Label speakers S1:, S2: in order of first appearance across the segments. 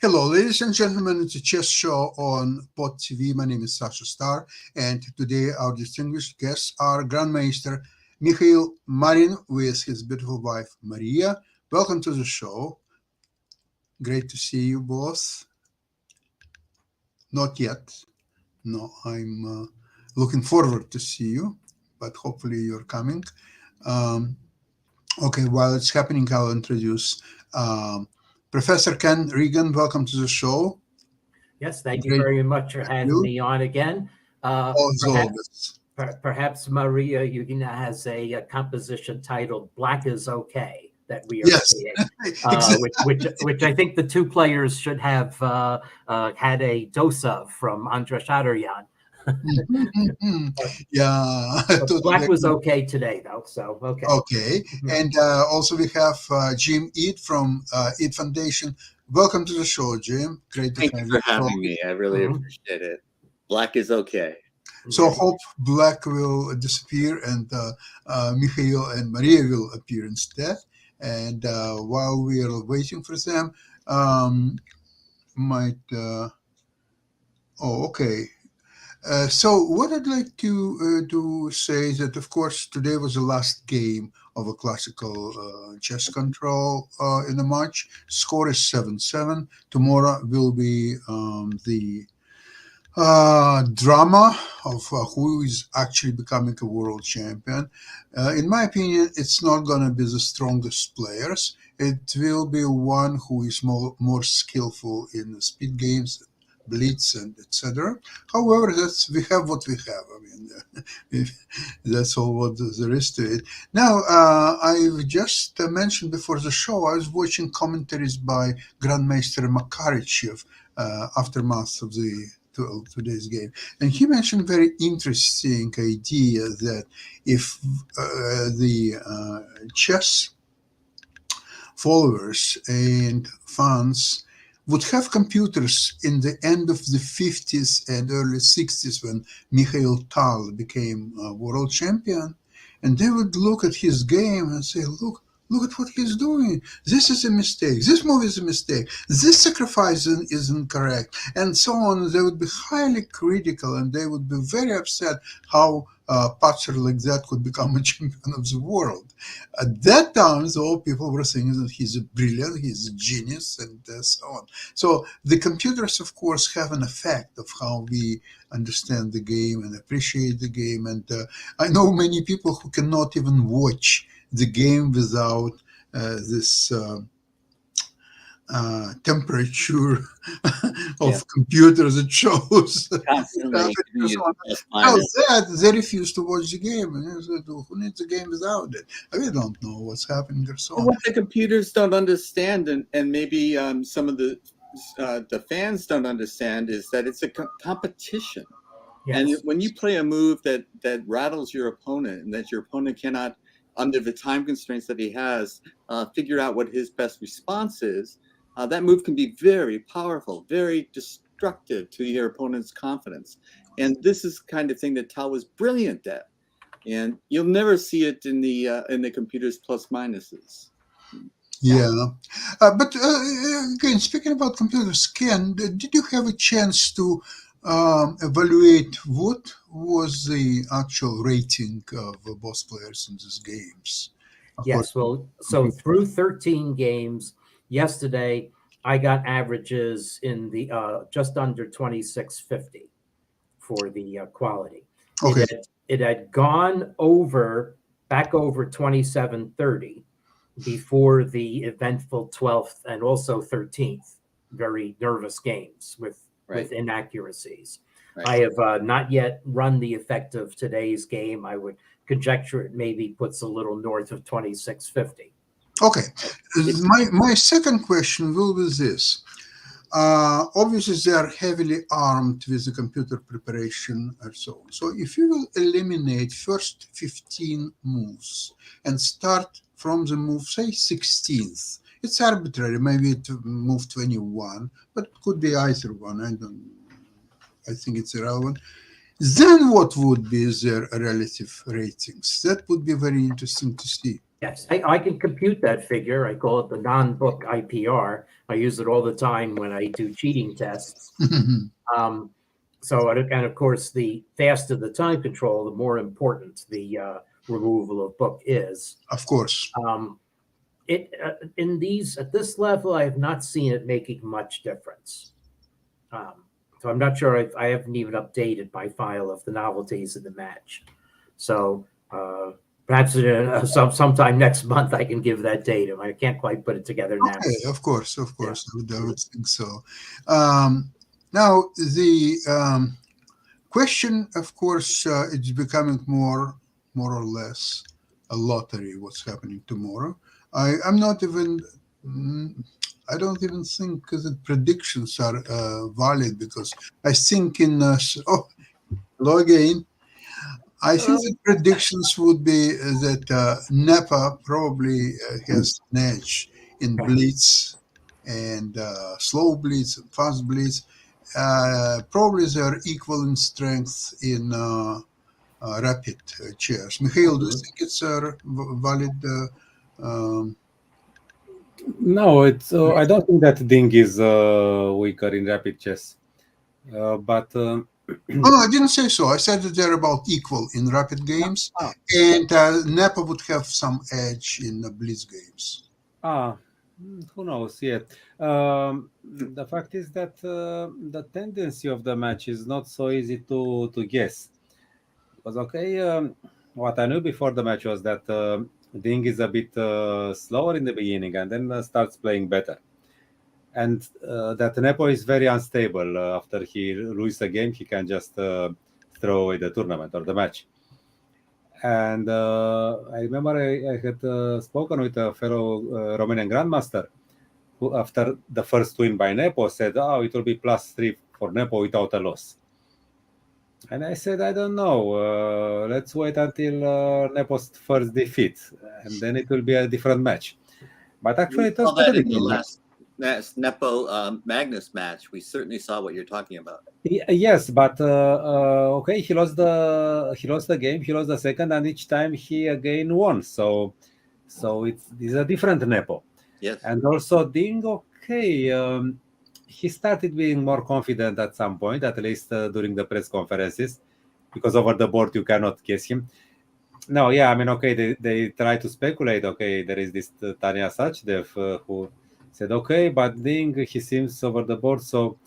S1: Hello, ladies and gentlemen. It's a chess show on Pod TV. My name is Sasha Star, and today our distinguished guests are Grandmaster Mikhail Marin with his beautiful wife Maria. Welcome to the show. Great to see you both. Not yet. No, I'm looking forward to see you, but hopefully you're coming. Um, okay, while it's happening, I'll introduce Professor Ken Regan. Welcome to the show.
S2: Yes, thank you
S1: Great
S2: very much for
S1: to have
S2: having
S1: you.
S2: me on again.
S1: As
S2: Perhaps,
S1: always.
S2: perhaps Maria Yugina has a composition titled "Black is Okay" that we are
S1: Yes,
S2: seeing,
S1: exactly.
S2: which I think the two players should have had a dose of from Andras Shaduryan.
S1: Mhm, mhm.
S2: but,
S1: Yeah, I
S2: but
S1: totally
S2: Black was
S1: agree.
S2: okay today, though. So okay.
S1: Okay,
S2: Mhm.
S1: and also we have Jim Ead from Ead Foundation. Welcome to the show, Jim. Great to
S3: Thank you
S1: have you
S3: for
S1: as
S3: having
S1: always.
S3: me. I really
S2: Mhm.
S3: appreciate it. Black is okay.
S1: So
S2: Yeah.
S1: hope Black will disappear and Mikhail and Maria will appear instead. And while we are waiting for them, um, might okay. So what I'd like to say is that, of course, today was the last game of a classical chess control in the match. Score is 7-7. Tomorrow will be the drama of who is actually becoming a world champion. In my opinion, it's not going to be the strongest players. It will be one who is more skillful in the speed games, blitz, and etc. However, we have what we have. I mean, that's all what there is to it. Now, I've just mentioned before the show, I was watching commentaries by Grandmaster Makarichev, aftermath of the today's game, and he mentioned a very interesting idea that if the chess followers and fans would have computers in the end of the 50s and early 60s when Mikhail Tal became world champion, and they would look at his game and say, look at what he's doing. This is a mistake. This move is a mistake. This sacrifice is incorrect, and so on. They would be highly critical, and they would be very upset how Patcher like that could become a champion of the world. At that time, all people were saying that he's a brilliant, he's a genius, and so on. So the computers, of course, have an effect of how we understand the game and appreciate the game. And I know many people who cannot even watch the game without this temperature
S3: Yeah,
S1: of computers. It shows
S3: constantly giving you the plus
S1: Now
S3: minus.
S1: that they refuse to watch the game, and I said, "Who needs a game without it?" We don't know what's happening or so
S3: And
S1: on.
S3: what the computers don't understand, and maybe some of the fans don't understand, is that it's a competition. And
S2: Yes.
S3: when you play a move that rattles your opponent, and that your opponent cannot, under the time constraints that he has, figure out what his best response is, that move can be very powerful, very destructive to your opponent's confidence. And this is the kind of thing that Tal was brilliant at. And you'll never see it in the computer's plus minuses.
S2: Yeah.
S1: Yeah, but again, speaking about computers, Ken, did you have a chance to evaluate what was the actual rating of both players in these games? According
S2: Yes.
S1: to
S2: Well, so
S1: computer.
S2: through 13 games yesterday, I got averages in the just under 2650 for the quality.
S1: Okay,
S2: It had gone over back over 2730 before the eventful 12th and also 13th very nervous games
S3: Right,
S2: with inaccuracies.
S3: right.
S2: I have not yet run the effect of today's game. I would conjecture it maybe puts a little north of 2650.
S1: okay.
S3: It,
S1: My second question will be this. Obviously, they are heavily armed with the computer preparation and so on. So, if you will eliminate first 15 moves and start from the move, say 16th, it's arbitrary. Maybe it move 21, but it could be either one. I don't. I think it's irrelevant. Then, what would be their relative ratings? That would be very interesting to see.
S2: Yes, I can compute that figure. I call it the non-book IPR. I use it all the time when I do cheating tests. And of course, the faster the time control, the more important the removal of book is.
S1: Of course.
S2: In these at this level, I have not seen it making much difference. So I'm not sure. I haven't even updated my file of the novelties in the match. So perhaps sometime next month I can give that data. I can't quite put it together now.
S1: Okay, of course. I would think so. Now the question, of course, it's becoming more or less a lottery. What's happening tomorrow? I'm not even. I don't even think that predictions are valid, because I think hello again. I think the predictions would be that Nepa probably has an edge in blitz and slow blitz and fast blitz. Probably they're equal in strength in rapid chess. Mikhail, do you think it's a valid?
S4: No, it's. I don't think that Ding is weaker in rapid chess, but.
S1: No, I didn't say so. I said that they're about equal in rapid games, and Nepa would have some edge in the blitz games.
S4: Who knows yet? The fact is that the tendency of the match is not so easy to guess. Because what I knew before the match was that Ding is a bit slower in the beginning and then starts playing better. And that Nepo is very unstable. After he loses a game, he can just throw away the tournament or the match. And I remember I had spoken with a fellow Romanian grandmaster who, after the first win by Nepo, said, it will be +3 for Nepo without a loss. And I said, I don't know. Let's wait until Nepo's first defeat, and then it will be a different match. But actually, it was
S3: that in the last Nepo Magnus match. We certainly saw what you're talking about.
S4: Yes, but he lost the game. He lost the second, and each time he again won. So it's a different Nepo.
S3: Yes,
S4: and also Ding. He started being more confident at some point, at least during the press conferences, because over the board you cannot guess him. No, they try to speculate. There is this Tanya Sachdev who said, but Ding, he seems over the board. So,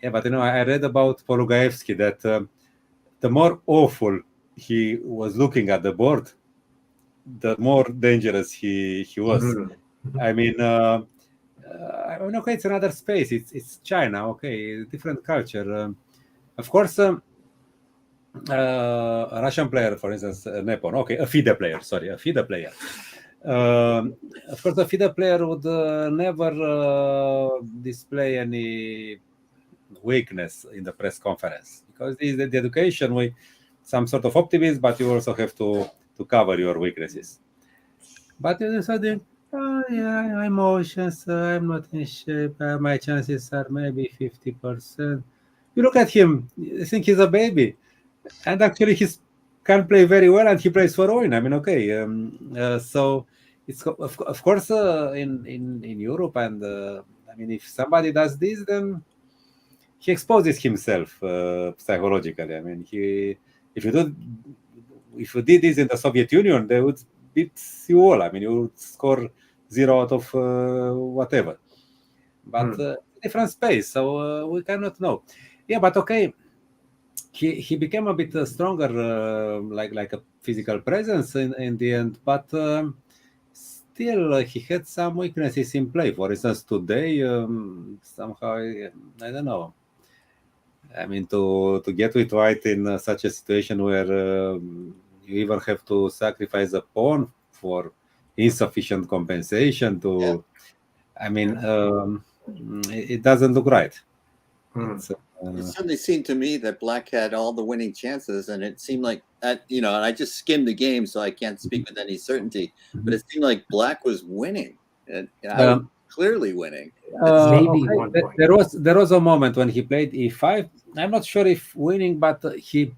S4: but I read about Polugaevsky that the more awful he was looking at the board, the more dangerous he was. It's another space. It's China. Different culture. Of course, a Russian player, for instance, Nepo. A FIDE player. Of course, the FIDE player would never display any weakness in the press conference, because this is the education with some sort of optimism, but you also have to cover your weaknesses. But something. Emotions. I'm not in shape. My chances are maybe 50%. You look at him. You think he's a baby, and actually he can play very well, and he plays for Oina. So it's of course in Europe, and if somebody does this, then he exposes himself psychologically. If you did this in the Soviet Union, they would beat you all. You would score 0 out of whatever. But different space, so we cannot know. But he became a bit stronger, like a physical presence in the end. But still, he had some weaknesses in play. For instance, today, somehow, I don't know. To get with white in such a situation where you even have to sacrifice a pawn for insufficient compensation it doesn't look right.
S3: It certainly seemed to me that Black had all the winning chances, and it seemed like that, and I just skimmed the game, so I can't speak with any certainty, but it seemed like Black was winning, and clearly winning.
S4: There was a moment when he played e5. I'm not sure if winning, but he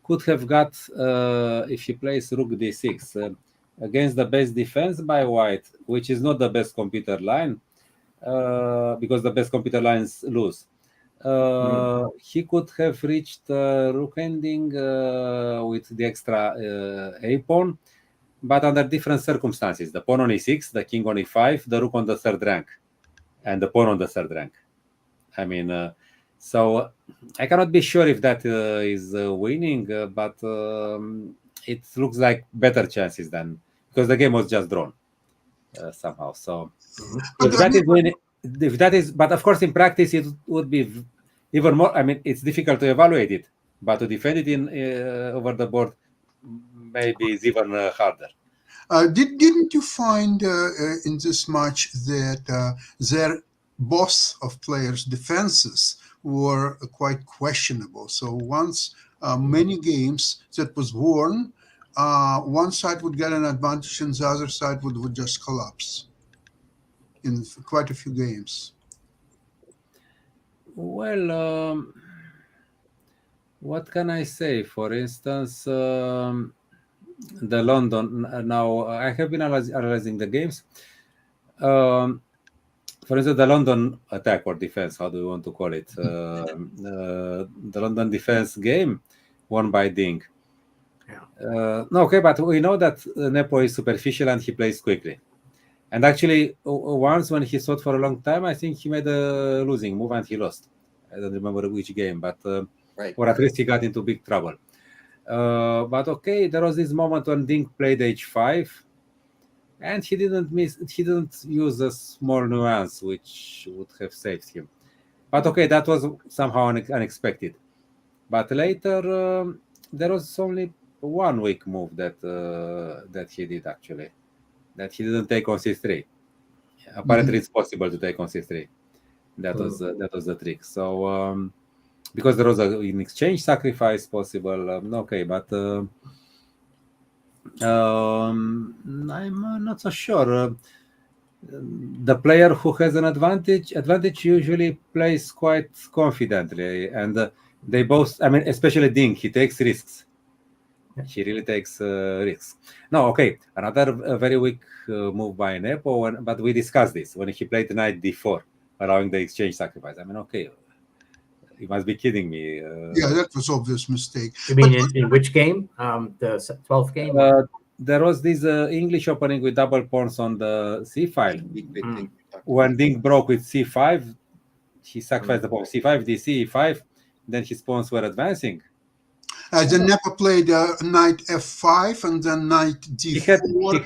S4: could have got if he plays rook d6. against the best defense by White, which is not the best computer line, because the best computer lines lose. He could have reached rook ending with the extra a pawn, but under different circumstances. The pawn on e6, the king on e5, the rook on the third rank, and the pawn on the third rank. I mean, so I cannot be sure if that is winning, but it looks like better chances than, because the game was just drawn somehow. So
S1: But
S4: if that is winning, if that is, but of course in practice it would be even more. I mean, it's difficult to evaluate it, but to defend it in over the board maybe is even harder.
S1: Didn't you find in this match that their both of players' defenses were quite questionable? So once many games that was won, one side would get an advantage and the other side would just collapse in quite a few games.
S4: Well, what can I say? For instance, the London. Now I have been analyzing the games. For instance, the London attack or defense, how do you want to call it? The London defense game won by Ding. No, okay, but we know that Nepo is superficial and he plays quickly. And actually, once when he thought for a long time, I think he made a losing move and he lost. I don't remember which game, but
S3: Right.
S4: or at least he got into big trouble. But okay, there was this moment when Ding played h5, and he didn't use a small nuance which would have saved him. But okay, that was somehow unexpected. But later there was only one weak move that he did actually, that he didn't take on c3. Apparently, it's possible to take on c3. That was the trick. So because there was an exchange sacrifice possible. Okay, but I'm not so sure. The player who has an advantage usually plays quite confidently, and they both. I mean, especially Ding, he takes risks. He really takes risks. No, okay. Another very weak move by Nepo, but we discussed this when he played knight d4, allowing the exchange sacrifice. I mean, okay. You must be kidding me.
S1: Yeah, that was obvious mistake.
S2: You mean in which game? The 12th game?
S4: There was this English opening with double pawns on the c file. When Ding broke with c5, he sacrificed the pawn c5, dc, e5. Then his pawns were advancing.
S1: Then Nepo played knight f5 and then knight d4.
S4: He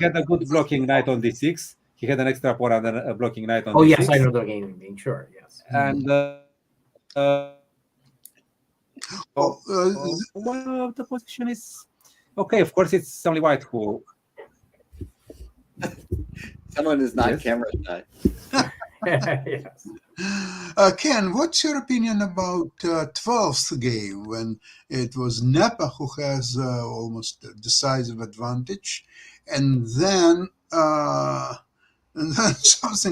S4: had a good blocking knight on d6. He had an extra pawn and a blocking knight on
S2: d6.
S4: d6.
S2: Yes, I know the game you mean. Sure, yes.
S4: And well, the position is okay. Of course, it's only White who.
S3: Someone is not camera shy.
S2: Yes.
S1: Ken, what's your opinion about 12th game when it was Nepo who has almost a decisive advantage, and then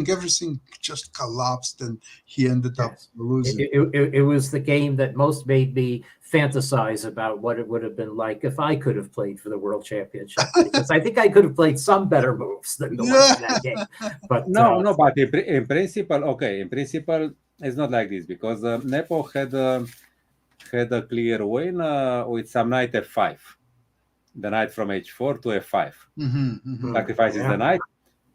S1: everything just collapsed and he ended up losing.
S2: It was the game that most made me fantasize about what it would have been like if I could have played for the World Championship, because I think I could have played some better moves than the ones in that game. But
S4: but in principle, okay, in principle, it's not like this, because Nepo had a clear win with some knight f5, the knight from h4 to f5, sacrifices the knight.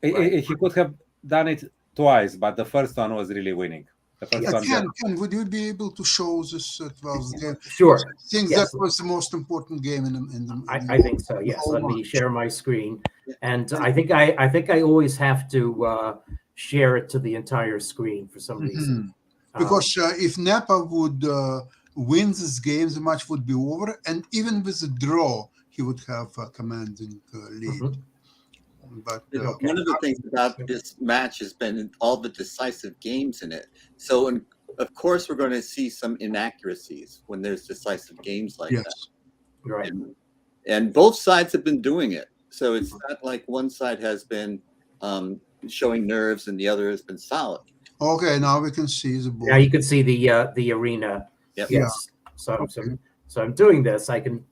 S4: He could have done it twice, but the first one was really winning. The first one.
S1: Ken, would you be able to show this 12th game?
S2: Sure.
S1: I think that was the most important game in the
S2: I think so. Yes. Let me share my screen, and I think I always have to share it to the entire screen for some reason.
S1: Because if Nepo would win this game, the match would be over, and even with a draw, he would have a commanding lead. But
S3: one of the things about this match has been all the decisive games in it. So, of course, we're going to see some inaccuracies when there's decisive games like that.
S2: Right.
S3: And both sides have been doing it. So it's not like one side has been showing nerves and the other has been solid.
S1: Okay, now we can see the board.
S2: Now you can see the arena.
S3: Yep.
S2: Yes. So I'm doing this. I can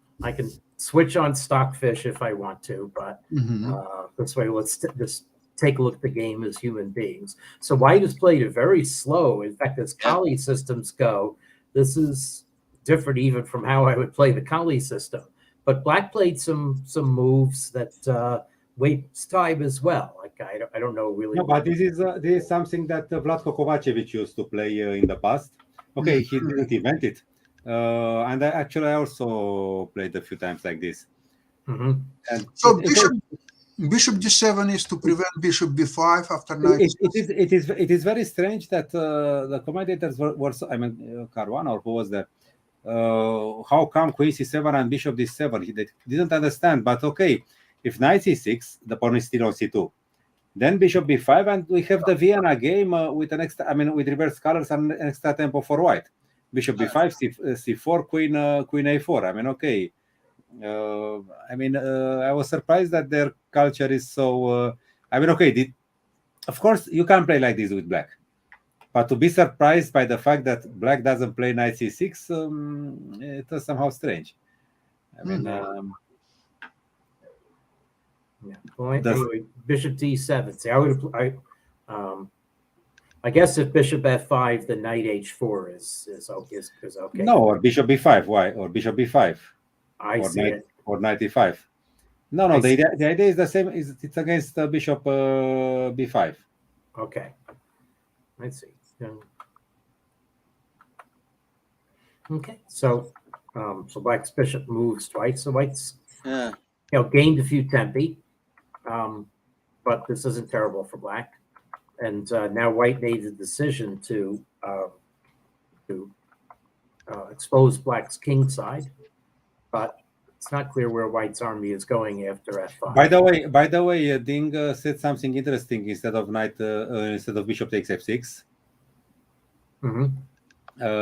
S2: switch on Stockfish if I want to, but
S1: Mhm.
S2: this way, let's just take a look at the game as human beings. So White has played it very slow. In fact, as Kali systems go, this is different even from how I would play the Kali system. But Black played some moves that waste time as well. Like I don't know really.
S4: No, but this is something that Vlatko Kovacevic used to play in the past. Okay, he didn't invent it, and I also played a few times like this.
S2: Mhm.
S4: And
S1: So bishop d7 is to prevent bishop b5 after knight.
S4: it is very strange that the commentators were I mean, Caruana, or who was there? How come queen c7 and bishop d7? They didn't understand. But okay, if knight c6, the pawn is still on c2. Then bishop b5, and we have the Vienna game with an extra. I mean, with reverse colors and an extra tempo for white. Bishop b5, c4, queen a4. I mean, okay. I was surprised that their culture is so. Of course, you can play like this with black, but to be surprised by the fact that black doesn't play knight c6, it was somehow strange. I mean,
S2: yeah. Well, anyway, bishop d7. See, I guess if bishop f5, then knight h4 is okay.
S4: No, or bishop b5. Why? Or bishop b5.
S2: I see it.
S4: Or knight e5. No. The idea is the same. It's against bishop b5.
S2: Okay. Let's see. Okay. So Black's bishop moves twice. So White's gained a few tempi, but this isn't terrible for Black. And now White made the decision to expose Black's king side, but it's not clear where White's army is going after f5.
S4: By the way, Ding said something interesting. Instead of bishop takes f6.
S2: Mm-hmm.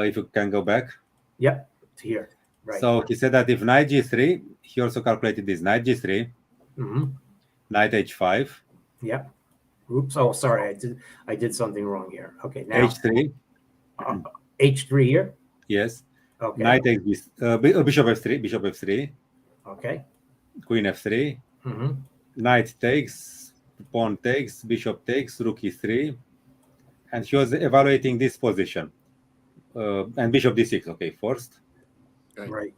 S4: If you can go back.
S2: Yep, here. Right.
S4: So he said that if knight g3, he also calculated this: knight g3, knight h5.
S2: Yep. Oops. Oh, sorry. I did something wrong here. Okay. Now
S4: h3.
S2: h3 here.
S4: Yes.
S2: Okay.
S4: Knight takes bishop f3. Bishop f3.
S2: Okay.
S4: Queen f3. Knight takes. Pawn takes. Bishop takes. Rook e3. And he was evaluating this position. And bishop d6. Okay, first.
S2: Right.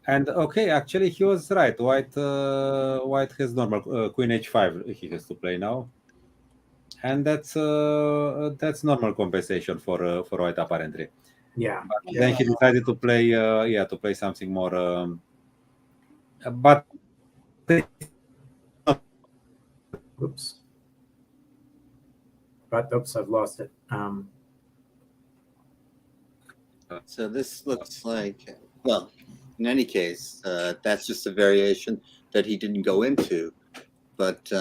S4: And okay, actually he was right. White has normal queen h5. He has to play now, and that's normal compensation for White apparently.
S2: Yeah.
S4: But then he decided to play something more. But
S2: oops. But oops, I've lost it.
S3: So this looks like, well, in any case, that's just a variation that he didn't go into. But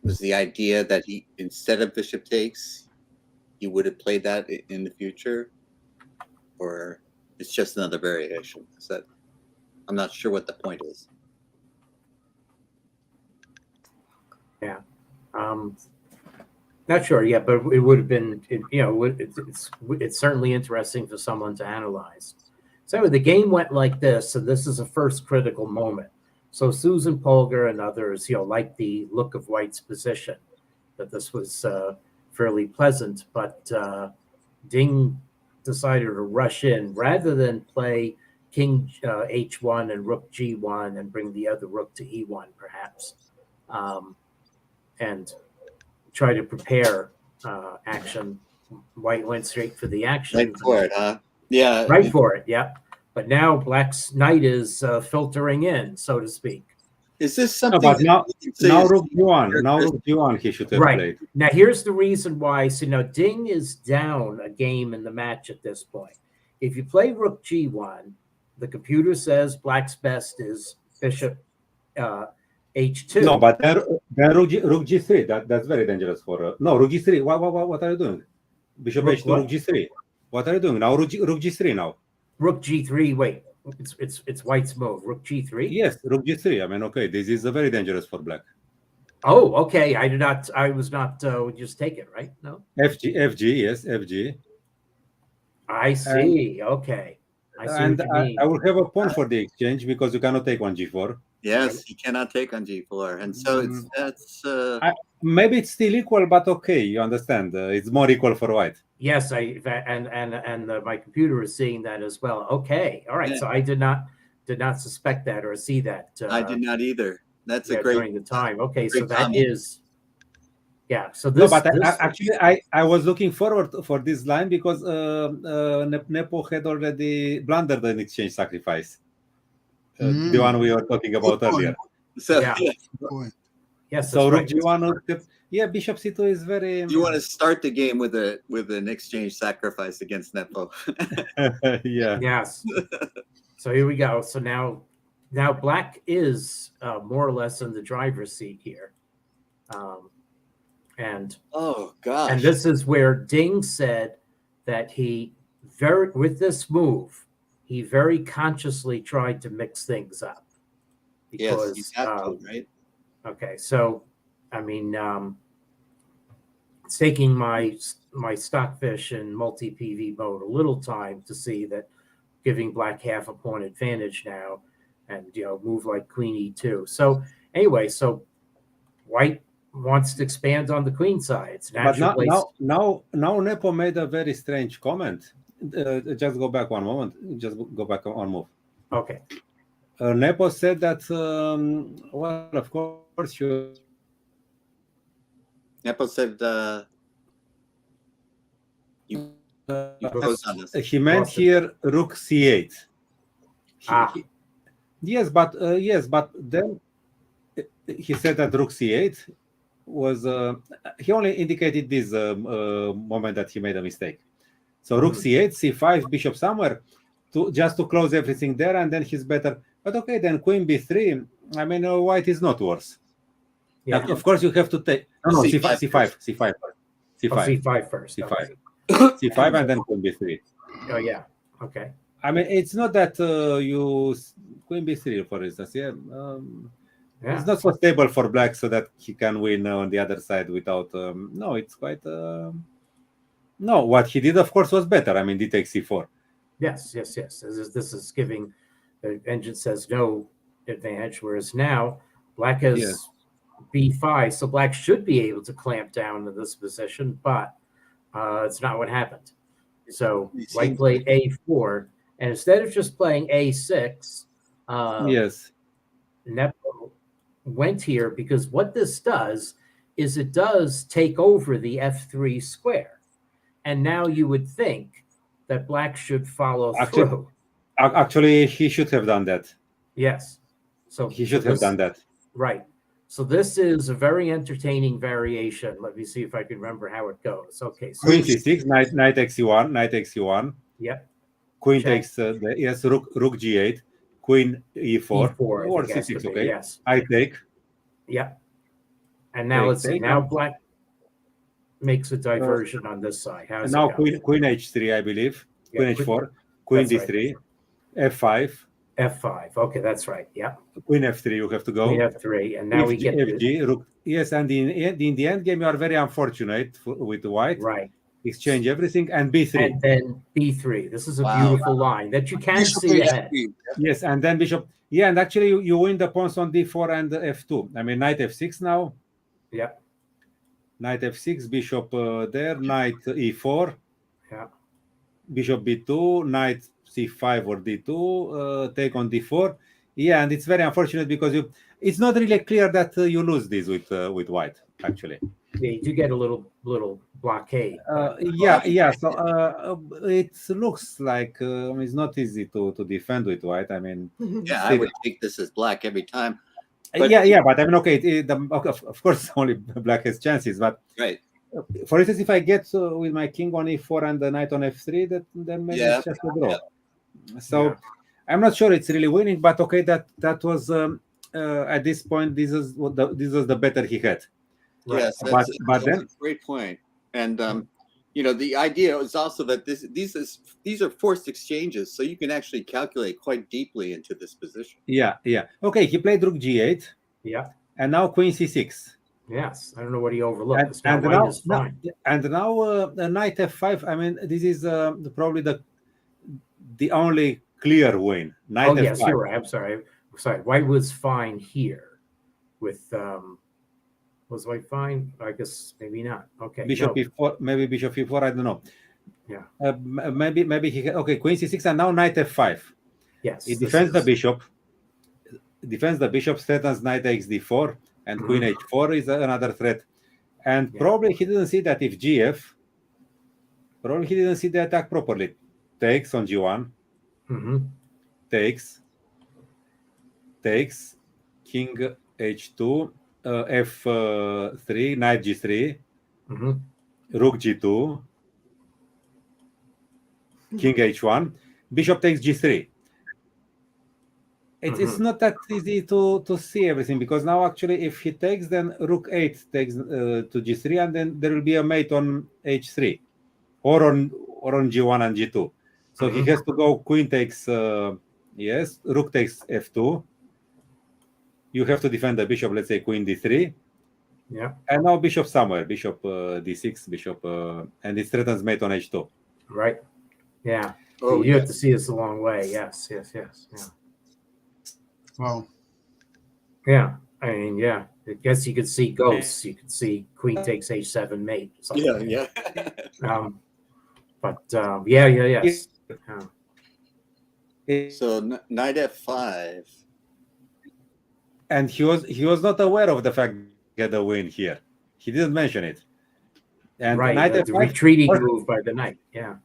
S3: was the idea that he, instead of bishop takes, he would have played that in the future? Or it's just another variation? I'm not sure what the point is.
S2: Yeah. Not sure yet, but it would have been, it's certainly interesting for someone to analyze. So the game went like this, and this is a first critical moment. So Susan Polgar and others, liked the look of White's position, that this was fairly pleasant, but Ding decided to rush in rather than play king h1 and rook g1 and bring the other rook to e1 perhaps, and try to prepare action. White went straight for the action.
S3: Right for it, huh? Yeah.
S2: Right for it, yeah. But now Black's knight is filtering in, so to speak.
S3: Is this something?
S4: but now rook g1 he should have played.
S2: Now here's the reason why. So now Ding is down a game in the match at this point. If you play rook g1, the computer says Black's best is bishop h2.
S4: No, but then rook g3. That's very dangerous for. No, rook g3. What are you doing? Bishop h2, rook g3. What are you doing now? Rook g3 now. Rook
S2: g3. Wait, it's White's move. Rook g3.
S4: Yes, rook g3. I mean, okay, this is very dangerous for Black.
S2: Oh, okay. I was not. Just take it, right? No.
S4: FG. Yes, FG.
S2: I see. Okay, I see
S4: And
S2: what you mean.
S4: I will have a pawn for the exchange because you cannot take on g4.
S3: Yes, he cannot take on g4, and so that's
S4: Maybe it's still equal, but okay, you understand. It's more equal for white.
S2: Yes, my computer is seeing that as well. Okay, all right.
S3: Yeah.
S2: So I did not suspect that or see that.
S3: I did not either. That's a great
S2: during the time. Okay, so
S3: great
S2: that
S3: comment.
S2: is, yeah. So
S4: No,
S2: this,
S4: but
S2: this
S4: actually, I was looking forward for this line because Nepo had already blundered an exchange sacrifice, the one we were talking about
S1: Good point.
S4: earlier.
S3: So
S2: Yeah.
S1: Good point.
S2: yes,
S4: So
S2: that's
S4: rook
S2: right.
S4: g1, yeah, bishop c2 is very.
S3: you want to start the game with an exchange sacrifice against Nepo.
S4: Yeah.
S2: Yes. So here we go. So now black is more or less in the driver's seat here, and
S3: Oh gosh.
S2: and this is where Ding said that with this move, he very consciously tried to mix things up.
S3: yes, you
S2: Because
S3: have to, right?
S2: okay, so I mean, it's taking my stockfish in multi PV mode a little time to see that giving black half a pawn advantage now, and move like queen e2. So anyway, so white wants to expand on the queen side. It's
S4: But
S2: natural place.
S4: now Nepo made a very strange comment. Just go back one moment. Just go back one move.
S2: Okay.
S4: Nepo said that, well, of course, you.
S3: Nepo said goes on this.
S4: He meant here rook c8. Yes, but then he said that rook c8 was. He only indicated this moment that he made a mistake. So rook c8, c5, bishop somewhere, just to close everything there, and then he's better. But okay, then queen b3. I mean, white is not worse.
S2: Yeah.
S4: Of course, you have to take. No,
S3: C5
S4: c5
S2: C5 first.
S4: c5,
S2: Okay.
S4: c5, and then queen b3.
S2: Oh yeah. Okay.
S4: I mean, it's not that you queen b3, for instance. Yeah,
S2: Yeah.
S4: it's not so stable for black, so that he can win on the other side without. No, it's quite. No, what he did, of course, was better. I mean, d takes c4.
S2: Yes. This is giving the engine says no advantage, whereas now black has
S4: Yeah.
S2: b5, so black should be able to clamp down to this position, but it's not what happened. So white played a4, and instead of just playing a6,
S4: Yes.
S2: Nepo went here because what this does is it does take over the f3 square, and now you would think that black should follow through.
S4: Actually, he should have done that.
S2: Yes. So
S4: He should have done that.
S2: Right. So this is a very entertaining variation. Let me see if I can remember how it goes. Okay. So
S4: Queen c6, knight takes c1, knight takes c1.
S2: Yep.
S4: Queen
S2: Check.
S4: takes yes, rook g8, queen e4,
S2: E4, I
S4: or
S2: think has to
S4: c6.
S2: be,
S4: Okay.
S2: yes.
S4: I take.
S2: Yep. And now
S4: Take,
S2: let's see.
S4: take.
S2: Now black makes a diversion on this side. How's
S4: Now
S2: it go?
S4: queen h3, I believe.
S2: Yeah,
S4: Queen h4, queen
S2: that's
S4: d3, f5,
S2: F5. Okay, that's right. Yep.
S4: queen f3. You have to go.
S2: Queen F3, and now we get
S4: FG, rook. Yes, and in the end game, you are very unfortunate with white.
S2: right.
S4: Exchange everything and b3.
S2: And then B3. This is a
S3: Wow.
S2: beautiful line that you can
S1: Bishop
S2: see
S1: H3.
S2: ahead.
S4: Yes, and then bishop. Yeah, and actually you win the pawns on d4 and f2. I mean, knight f6 now.
S2: Yep.
S4: Knight f6, bishop there, knight e4,
S2: Yeah.
S4: bishop b2, knight c5 or d2, take on d4. Yeah, and it's very unfortunate because it's not really clear that you lose this with white, actually.
S2: Yeah, you do get a little blockade.
S4: Yeah. So it looks like it's not easy to defend with white. I mean,
S3: Yeah, I would take this as black every time. But-
S4: yeah, but I mean, okay, of course, only black has chances. But
S3: Right.
S4: for instance, if I get with my king on e4 and the knight on f3, then maybe
S3: Yeah.
S4: it's just a draw.
S3: Yeah.
S4: So
S2: Yeah.
S4: I'm not sure it's really winning, but okay, that was at this point, this was the better he had.
S2: Right.
S3: Yes,
S4: But
S3: that's
S4: then-
S3: a great point. And the idea is also that these are forced exchanges, so you can actually calculate quite deeply into this position.
S4: Yeah. Okay, he played rook g8,
S2: Yeah.
S4: and now queen c6.
S2: Yes. I don't know what he overlooked.
S4: And,
S2: It's not
S4: and
S2: white
S4: now,
S2: is fine.
S4: knight f5. I mean, this is probably the only clear win. Knight
S2: Oh yes,
S4: F5.
S2: you're right. I'm sorry. White was fine here. With was White fine? I guess maybe not. Okay.
S4: Bishop
S2: no.
S4: E4, maybe Bishop E4. I don't know.
S2: Yeah.
S4: Maybe he okay. Queen C6 and now Knight F5.
S2: Yes.
S4: It
S2: this
S4: defends the
S2: is-
S4: bishop. Defends the bishop, threatens Knight takes D4, and Queen H4 is another threat. And
S2: Yeah.
S4: probably he didn't see that if GF. Probably he didn't see the attack properly. Takes on G1.
S2: Mhm.
S4: Takes. King H2. F3. Knight G3.
S2: Mhm.
S4: Rook G2. King H1. Bishop takes G3. It's not that easy to see everything, because now actually if he takes, then Rook 8 takes to G3, and then there will be a mate on H3 or on G1 and G2. So he has to go Queen takes yes, Rook takes F2. You have to defend the bishop, let's say Queen D3.
S2: Yeah.
S4: And now bishop somewhere, bishop D6, bishop and it threatens mate on H2.
S2: Right. Yeah.
S3: Oh,
S2: you
S3: yeah.
S2: have to see this a long way. Yes. Yeah.
S1: Wow.
S2: Yeah. I mean, yeah. I guess you could see ghosts. You could see Queen takes H7 mate. Or something.
S3: Yeah.
S2: Yes.
S3: So Knight F5.
S4: And he was not aware of the fact that the win here. He didn't mention it. And
S2: Right.
S4: Knight
S2: The
S4: F5,
S2: retreating move by the knight. Yeah.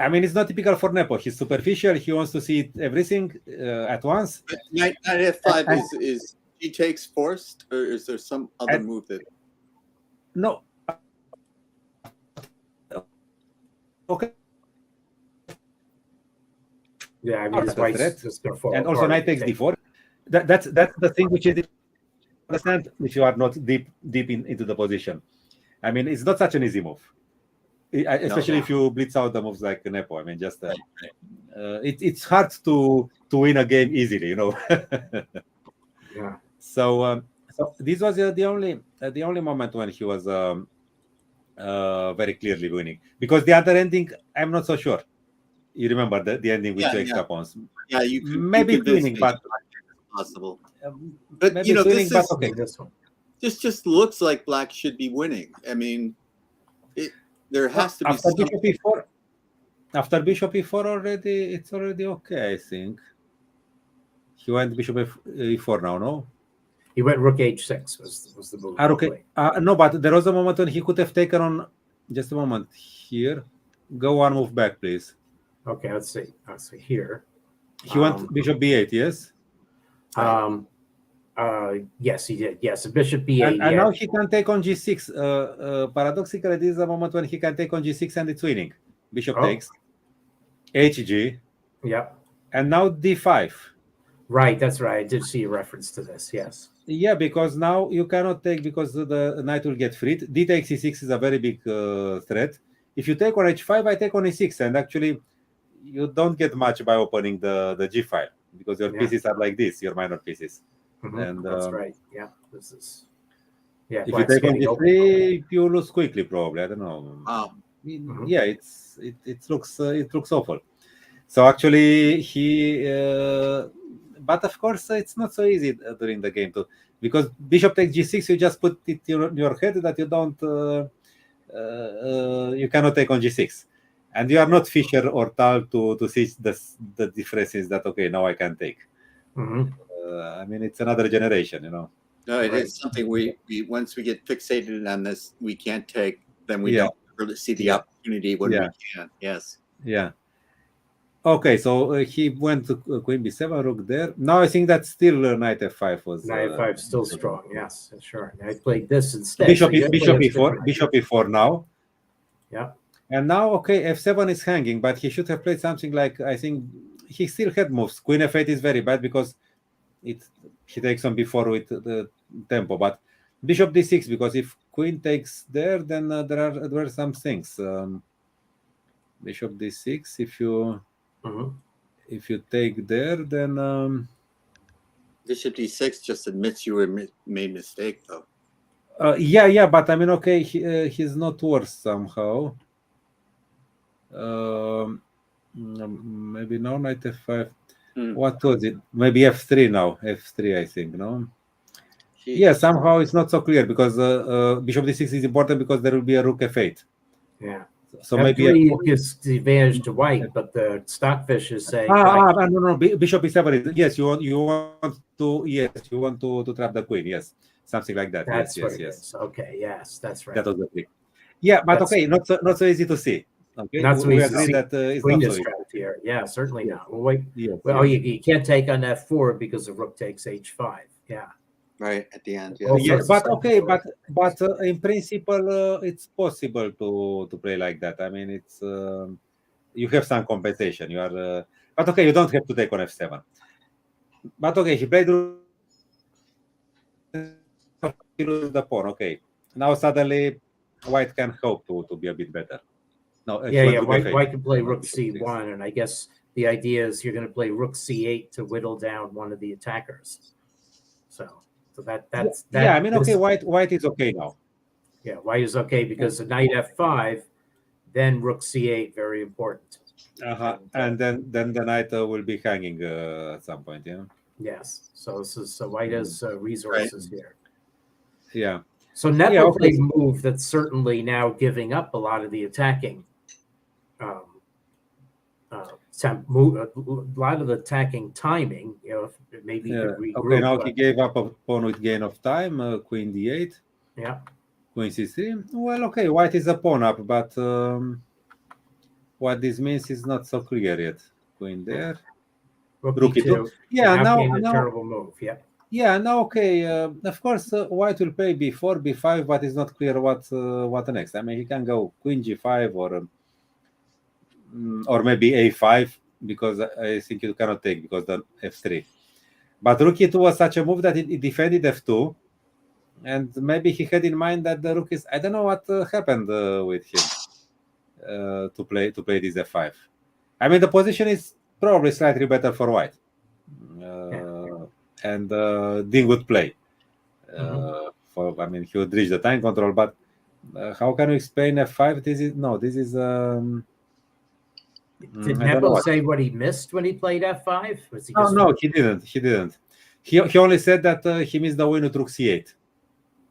S4: I mean, it's not typical for Nepo. He's superficial. He wants to see everything at once.
S3: But Knight F5 is he takes forced, or is there some other move that?
S4: No. Okay.
S2: Yeah. I mean, his white's
S4: Threat.
S2: just going to fall.
S4: And also
S2: apart
S4: Knight
S2: if you
S4: takes
S2: take-
S4: D4. That's the thing which is understand if you are not deep into the position. I mean, it's not such an easy move, especially if you blitz out the moves like Nepo. I mean, just it's hard to win a game easily, you know.
S2: Yeah.
S4: So this was the only moment when he was very clearly winning, because the other ending I'm not so sure. You remember the ending with two extra pawns?
S3: Yeah, you could
S4: Maybe
S3: you convinced
S4: winning,
S3: me
S4: but
S3: it's possible. But
S4: maybe
S3: you know,
S4: winning,
S3: this
S4: but
S3: is
S4: okay.
S2: This one.
S3: this just looks like Black should be winning. I mean, there has to be
S4: After
S3: some.
S4: bishop e4. After bishop e4 already, it's already okay. I think he went bishop e4 now. No.
S2: He went rook h6 was the move.
S4: Okay. No, but there was a moment when he could have taken on. Just a moment here. Go one move back, please.
S2: Okay, let's see. Here.
S4: He went bishop b8. Yes.
S2: Yes, he did. Yes, a bishop b8.
S4: And now he can take on g6. Paradoxically, this is a moment when he can take on g6 and it's winning. Bishop takes. Hg.
S2: Yeah.
S4: And now d5.
S2: Right, that's right. I did see a reference to this. Yes.
S4: Yeah, because now you cannot take, because the knight will get freed. D takes e6 is a very big threat. If you take on h5, I take on e6, and actually you don't get much by opening the g file, because your pieces are like this, your minor pieces. And
S2: that's right. Yeah, this is. Yeah,
S4: if you take on g3, you lose quickly, probably. I don't know.
S3: Wow.
S4: Yeah, it looks awful. So actually, but of course, it's not so easy during the game too, because bishop takes g6. You just put it in your head that you don't. You cannot take on g6, and you are not Fischer or Tal to see the differences that okay, now I can take. I mean, it's another generation, you know.
S3: No, it is something we once we get fixated on this, we can't take. Then we don't really see the opportunity when we can. Yes.
S4: Yeah. Okay, so he went to Queen b7, rook there. Now I think that still knight f5 was.
S2: Knight f5 still strong. Yes, sure. I played this instead.
S4: Bishop e4. Bishop e4 now.
S2: Yeah.
S4: And now, okay, f7 is hanging, but he should have played something like, I think he still had moves. Queen f8 is very bad because he takes on b4 with the tempo. But bishop d6, because if queen takes there, then there are some things. Bishop d6, if you take there, then
S3: bishop d6 just admits you made mistake, though.
S4: Yeah, but I mean, okay, he's not worse somehow. Maybe now knight f5. What was it? Maybe F3 now. F3, I think. No.
S3: He-
S4: Yeah, somehow it's not so clear because Bishop D6 is important because there will be a Rook F8.
S2: Yeah.
S4: So maybe
S2: F3 gives the advantage to white, but the Stockfish is saying
S4: no, Bishop E7 is yes. You want to trap the queen. Yes, something like that.
S2: that's
S4: yes,
S2: what
S4: yes,
S2: it
S4: yes.
S2: is. Okay, yes, that's right.
S4: That was the trick. Yeah, but
S2: That's-
S4: okay, not so easy to see. Okay,
S2: Not so
S4: we
S2: easy to
S4: agree
S2: see.
S4: that it's
S2: Queen
S4: not so
S2: is
S4: easy.
S2: trapped here. Yeah, certainly
S4: Yes.
S2: not. Well, wait.
S4: Yes,
S2: Well,
S4: yes.
S2: you can't take on F4 because the rook takes H5. Yeah.
S3: right at the end. Yeah.
S2: All
S4: Yeah,
S2: sorts of
S4: but
S2: stuff.
S4: okay, but in principle, it's possible to play like that. I mean, it's you have some compensation. You are, but okay, you don't have to take on F7. But okay, he played the pawn. Okay, now suddenly white can hope to be a bit better. No, he went
S2: Yeah.
S4: rook
S2: White,
S4: F8,
S2: white can play
S4: not
S2: rook
S4: bishop C6.
S2: C1, and I guess the idea is you're going to play rook C8 to whittle down one of the attackers. So that's that.
S4: Yeah, I mean, okay,
S2: this-
S4: white is okay now.
S2: Yeah, white is okay because the knight F5, then rook C8, very important.
S4: And then the knight will be hanging at some point. Yeah.
S2: Yes. So white has resources here.
S4: Yeah.
S2: So Nepo
S4: Yeah, okay.
S2: plays a move that's certainly now giving up a lot of the attacking. A lot of the attacking timing, maybe you
S4: Yeah.
S2: could regroup.
S4: Okay, now
S2: but-
S4: he gave up a pawn with gain of time, queen d8,
S2: yeah,
S4: queen c3. Well, okay, white is a pawn up, but what this means is not so clear yet. Queen there.
S2: rook
S4: Rook
S2: E2.
S4: E2. Yeah,
S2: now
S4: now,
S2: came a
S4: now,
S2: terrible move.
S4: yeah, now, okay. Of course, white will play b4, b5, but it's not clear what next. I mean, he can go queen g5 or maybe a5 because I think you cannot take because the f3. But rook e2 was such a move that it defended f2, and maybe he had in mind that the rook is. I don't know what happened with him to play this f5. I mean, the position is probably slightly better for white, and Dean would play. I mean, he would reach the time control, but how can you explain f5? This is.
S2: Did
S4: I don't know
S2: Nepo
S4: what.
S2: say what he missed when he played F5? Was he
S4: No,
S2: just
S4: no, he didn't. He didn't. He only said that he missed the win with rook c8.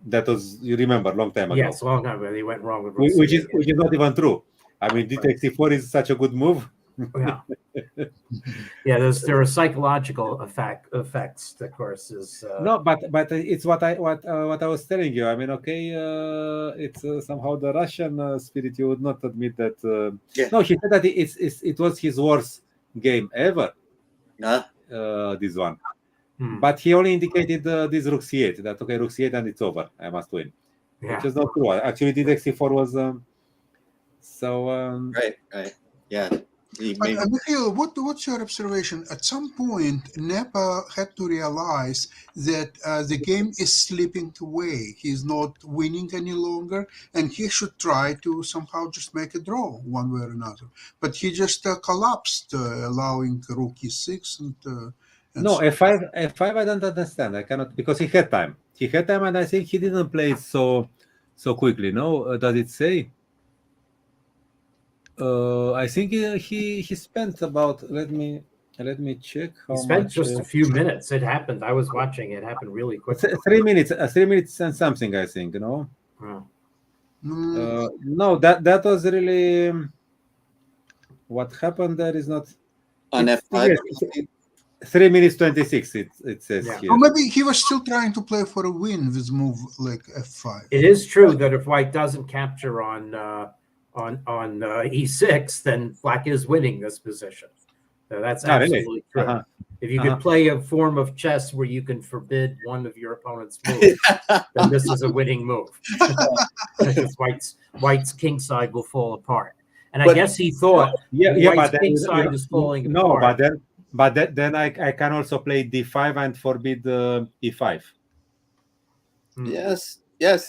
S4: That was, you remember, long time ago.
S2: Yes, long time ago. He went wrong with rook
S4: Which
S2: C8.
S4: is not even true. I mean, d takes c4 is such a good move.
S2: Yeah, there are psychological effects. Of course, is
S4: No, but it's what I was telling you. I mean, okay, it's somehow the Russian spirit. You would not admit that.
S3: Yeah.
S4: No, he said that it was his worst game ever. This one. But he only indicated this rook c8, that okay, rook c8 and it's over, I must win. Which is not true. Actually, d takes c4 was
S3: right. Yeah.
S1: Mikhail, what's your observation? At some point, Nepo had to realize that the game is slipping away. He's not winning any longer, and he should try to somehow just make a draw one way or another. But he just collapsed, allowing rook e6 and
S4: no,
S1: so-
S4: f5 I don't understand. I cannot, because he had time, and I think he didn't play it so quickly. No, does it say? I think he spent about, let me check how
S2: he spent
S4: much,
S2: just a few minutes. It happened. I was watching. It happened really quickly.
S4: 3 minutes, 3 minutes and something, I think. No, no, that was really what happened. There is not
S3: On F5.
S4: yes, 3 minutes 26. It says
S2: Yeah.
S4: here.
S1: Or maybe he was still trying to play for a win with move like f5.
S2: It is true that if white doesn't capture on e6, then black is winning this position. So that's
S4: Ah, really?
S2: absolutely true.
S4: Uh-huh.
S2: If you could play a form of chess where you can forbid one of your opponent's moves, then this is a winning move. Because white's king side will fall apart. And I
S3: But-
S2: guess he thought
S4: Yeah,
S2: white's
S4: but
S2: king side is falling
S4: no,
S2: apart.
S4: then I can also play d5 and forbid e5.
S3: Yes.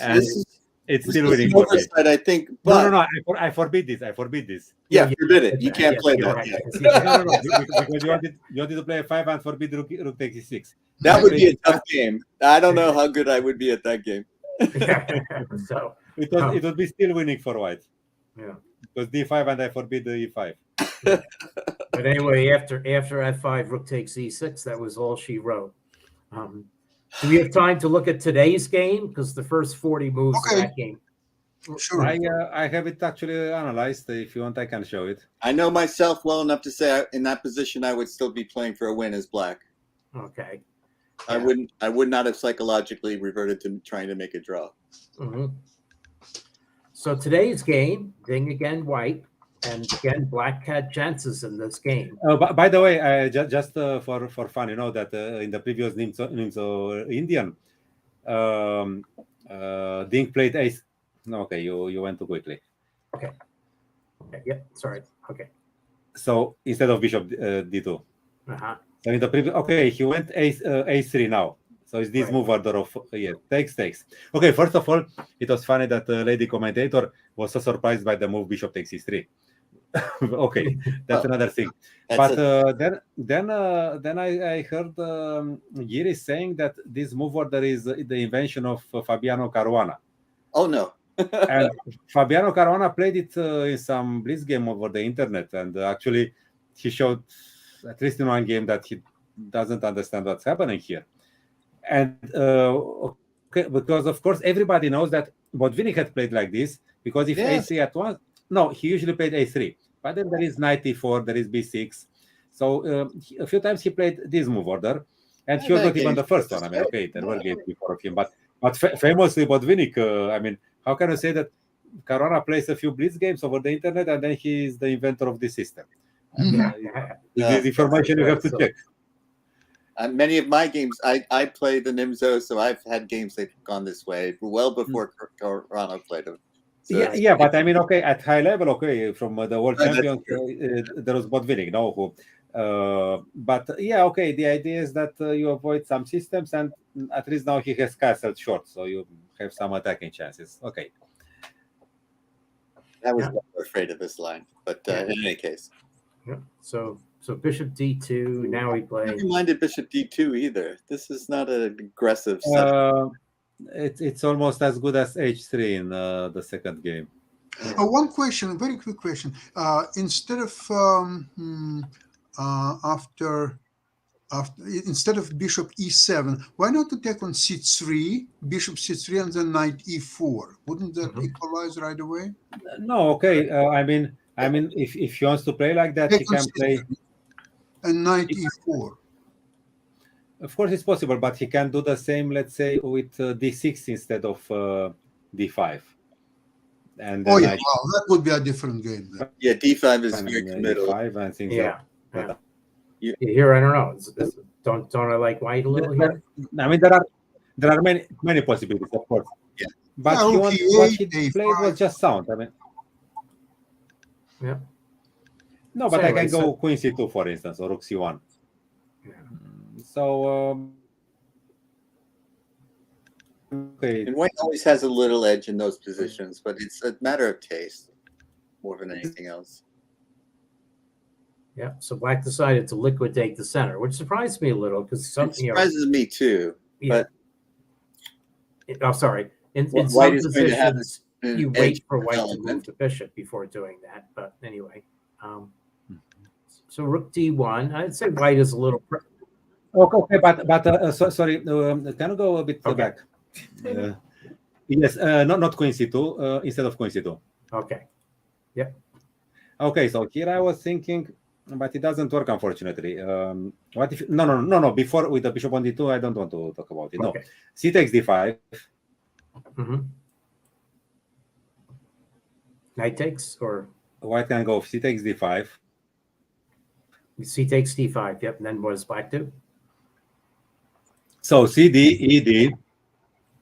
S4: And
S3: This is
S4: It's
S3: this
S4: still
S3: is
S4: winning
S3: the
S4: for me.
S3: oversight, I think. But
S4: No, I forbid this.
S3: yeah, forbid it. You can't
S2: Yes,
S3: play
S2: you're
S3: that.
S2: right.
S3: Yeah.
S4: No, because you wanted to play a5 and forbid rook takes e6.
S3: That would be a tough game. I don't know how good I would be at that game.
S2: So
S4: It would be still winning for white.
S2: yeah.
S4: Because d5 and I forbid the e5.
S2: But anyway, after f5, rook takes e6. That was all she wrote. Do we have time to look at today's game? Because the first 40 moves
S1: Okay.
S2: of that game.
S1: Sure.
S4: I have it actually analyzed. If you want, I can show it.
S3: I know myself well enough to say in that position I would still be playing for a win as black.
S2: Okay.
S3: I would not have psychologically reverted to trying to make a draw.
S2: Mm-hmm. So today's game, Ding again white, and again black had chances in this game.
S4: By the way, just for fun, you know that in the previous Nimzo Indian, Ding played ace. No, okay, you went too quickly.
S2: Okay. Yep. Sorry. Okay.
S4: So instead of bishop d2.
S2: Uh-huh.
S4: So in the previous, okay, he went a3 now. So it's this
S2: Right.
S4: move order of takes. Okay, first of all, it was funny that the lady commentator was so surprised by the move bishop takes e3. Okay, that's another thing. But then I heard Giri saying that this move order is the invention of Fabiano Caruana.
S3: Oh no.
S4: And Fabiano Caruana played it in some Blitz game over the internet, and actually he showed at least in one game that he doesn't understand what's happening here. And okay, because of course everybody knows that Botvinnik had played like this, because if a3 at once, no, he usually played a3, but then there is knight e4, there is b6. So a few times he played this move order, and he was not even the first one. I mean, okay, there were games before of him, but famously Botvinnik, I mean, how can I say that Caruana plays a few Blitz games over the internet and then he is the inventor of this system? This information you have to check.
S3: Many of my games, I play the Nimzo, so I've had games that have gone this way well before Caruana played them. So
S4: Yeah, but I mean, okay, at high level, okay, from the world champions, there was Botvinnik, no? But yeah, okay, the idea is that you avoid some systems, and at least now he has castled short, so you have some attacking chances. Okay.
S3: I was never afraid of this line, but in any case.
S2: Yeah. So bishop d2. Now we play.
S3: I never minded bishop d2 either. This is not an aggressive setup.
S4: It's almost as good as h3 in the second game.
S1: One question, a very quick question. Instead of instead of bishop e7, why not attack on c3, bishop c3, and then knight e4? Wouldn't that equalize right away?
S4: No, okay. I mean, if he wants to play like that, he can play.
S1: And knight e4.
S4: Of course, it's possible, but he can do the same, let's say, with d6 instead of d5. And
S1: oh yeah, well, that would be a different game. Then.
S3: Yeah, d5 is very committal.
S4: D5 and things like that.
S2: Here, I don't know. Don't I like white a little here?
S4: I mean, there are many possibilities, of course.
S3: Yeah.
S4: But what he played was just sound. I mean,
S2: yeah.
S4: No, but I can go queen c2, for instance, or rook c1.
S2: Yeah.
S4: So okay.
S3: And white always has a little edge in those positions, but it's a matter of taste more than anything else.
S2: Yeah, so black decided to liquidate the center, which surprised me a little because some
S3: surprises me too.
S2: Yeah. But I'm sorry. In some positions, you wait for white to move the bishop before doing that. But anyway, so rook d1. I'd say white is a little.
S4: Okay, but sorry. Can you go a bit back? Yes, not queen c2 instead of queen c2.
S2: Okay. Yep.
S4: Okay, so here I was thinking. But it doesn't work, unfortunately. What if no? Before with the bishop on d2, I don't want to talk about it.
S2: Okay.
S4: No, c takes d5.
S2: Knight takes, or
S4: white can go c takes d5.
S2: C takes d5. Yep. And then what does black do?
S4: So cd ed.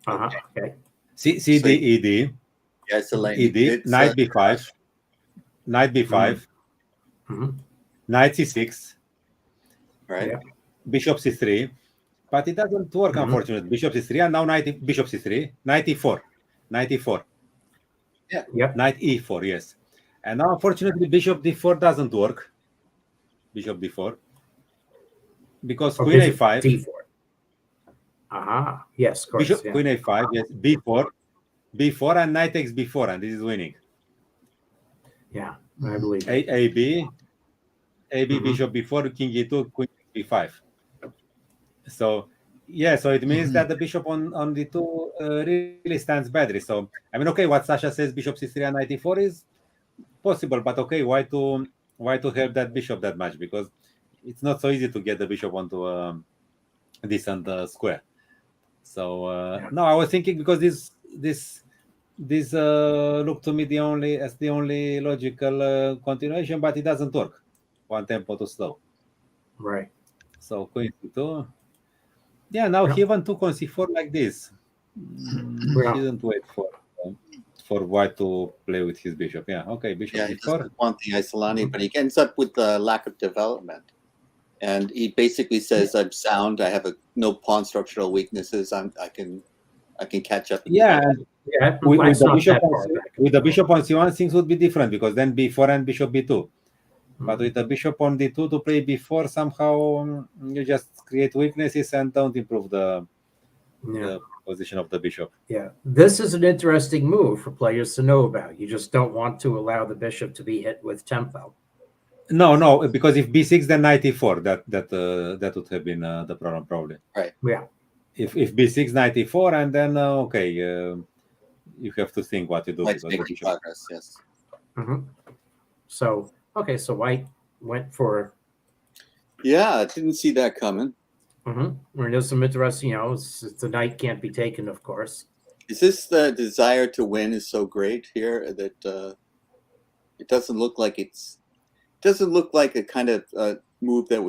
S2: Okay.
S4: cd ed.
S3: Yeah, it's a lane.
S4: Ed. Knight b5. Knight b5. Knight c6,
S3: right?
S2: Yeah.
S4: Bishop c3, but it doesn't work, unfortunately. Bishop c3, and now bishop c3, knight e4, knight e4.
S3: Yeah.
S2: Yep.
S4: Knight e4, yes. And now, unfortunately, bishop d4 doesn't work. Bishop d4, because queen a5.
S2: d4. Yes, of course.
S4: Bishop queen a5, yes. b4, and knight takes b4, and this is winning.
S2: Yeah, I believe.
S4: AB, AB bishop b4, king e2, queen b5. So yeah, so it means that the bishop on d2 really stands badly. So I mean, okay, what Sasha says, bishop c3 and knight e4 is possible, but okay, why to help that bishop that much? Because it's not so easy to get the bishop onto a decent square. So no, I was thinking because this looked to me the only logical continuation, but it doesn't work. One tempo too slow.
S2: Right.
S4: So queen c2. Yeah, now he even took on c4 like this.
S2: Yeah.
S4: He didn't wait for white to play with his bishop. Yeah, okay, bishop
S3: Yeah, he
S4: d4.
S3: doesn't want the Isolani, but he ends up with the lack of development. And he basically says, "I'm sound. I have no pawn structural weaknesses. I can catch up."
S4: Yeah,
S2: Yeah,
S4: with
S2: Black's
S4: the
S2: not
S4: bishop
S2: that
S4: on
S2: far back.
S4: with the bishop on c1, things would be different because then b4 and bishop b2. But with the bishop on d2 to play b4, somehow you just create weaknesses and don't improve the position of the bishop.
S2: Yeah, this is an interesting move for players to know about. You just don't want to allow the bishop to be hit with tempo.
S4: No, because if b6, then knight e4, that would have been the problem probably.
S3: Right.
S2: Yeah.
S4: If b6, knight e4, and then okay, you have to think what to do.
S3: White's making progress. Yes.
S2: So okay, so white went for.
S3: Yeah, I didn't see that coming.
S2: There's some interesting, the knight can't be taken, of course.
S3: Is this the desire to win is so great here that it doesn't look like a kind of move that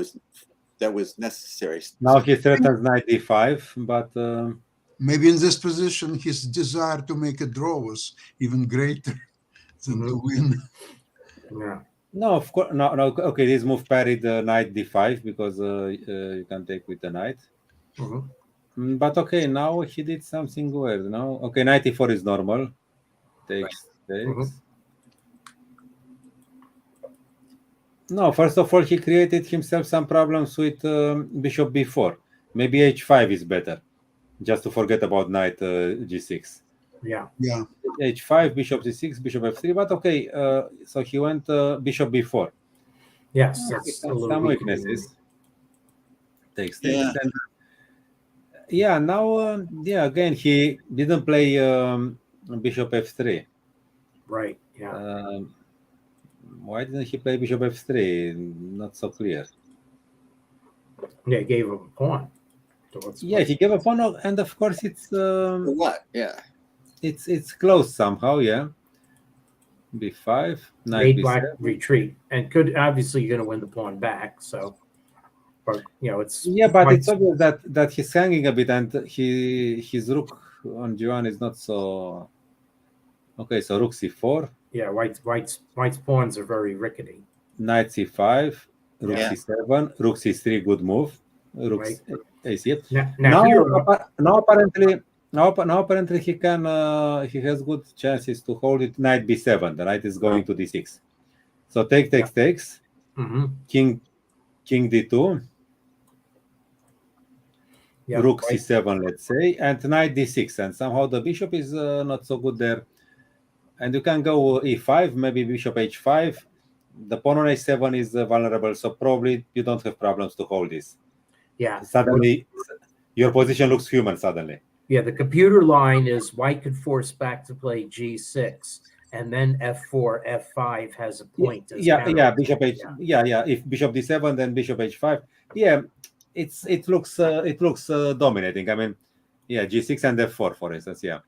S3: was necessary.
S4: Now he threatens knight d5, but
S1: maybe in this position his desire to make a draw was even greater than to win.
S2: Yeah.
S4: No, of course, no. Okay, this move parried knight d5 because you can take with the knight. But okay, now he did something weird. No, okay, knight e4 is normal. Takes. No, first of all, he created himself some problems with bishop b4. Maybe h5 is better, just to forget about knight g6.
S2: Yeah.
S4: h5, bishop c6, bishop f3. But okay, so he went bishop b4.
S2: Yes, that's a little
S4: some weaknesses. Takes. And, now again he didn't play bishop f3.
S2: Right. Yeah.
S4: Why didn't he play bishop f3? Not so clear.
S2: Yeah, he gave him a pawn.
S4: Yeah, he gave a pawn, and of course it's
S3: what? Yeah,
S4: it's close somehow. Yeah, b5, knight
S2: made
S4: b7.
S2: black retreat, and could obviously you're going to win the pawn back. So, but it's
S4: but it's obvious that he's hanging a bit, and his rook on g1 is not so okay. So rook c4.
S2: Yeah, white's pawns are very rickety.
S4: Knight c5, rook c7, rook c3, good move. Rook a6. Now apparently he can he has good chances to hold it. Knight b7. The knight is going to d6. So takes. King d2. Rook c7, let's say, and knight d6, and somehow the bishop is not so good there. And you can go e5, maybe bishop h5. The pawn on a7 is vulnerable, so probably you don't have problems to hold this.
S2: Yeah.
S4: Suddenly, your position looks human. Suddenly.
S2: Yeah, the computer line is white could force back to play g6, and then f4, f5 has a point.
S4: Yeah. Bishop h. Yeah. If bishop d7, then bishop h5. Yeah, it looks dominating. I mean, g6 and f4, for instance. Yeah.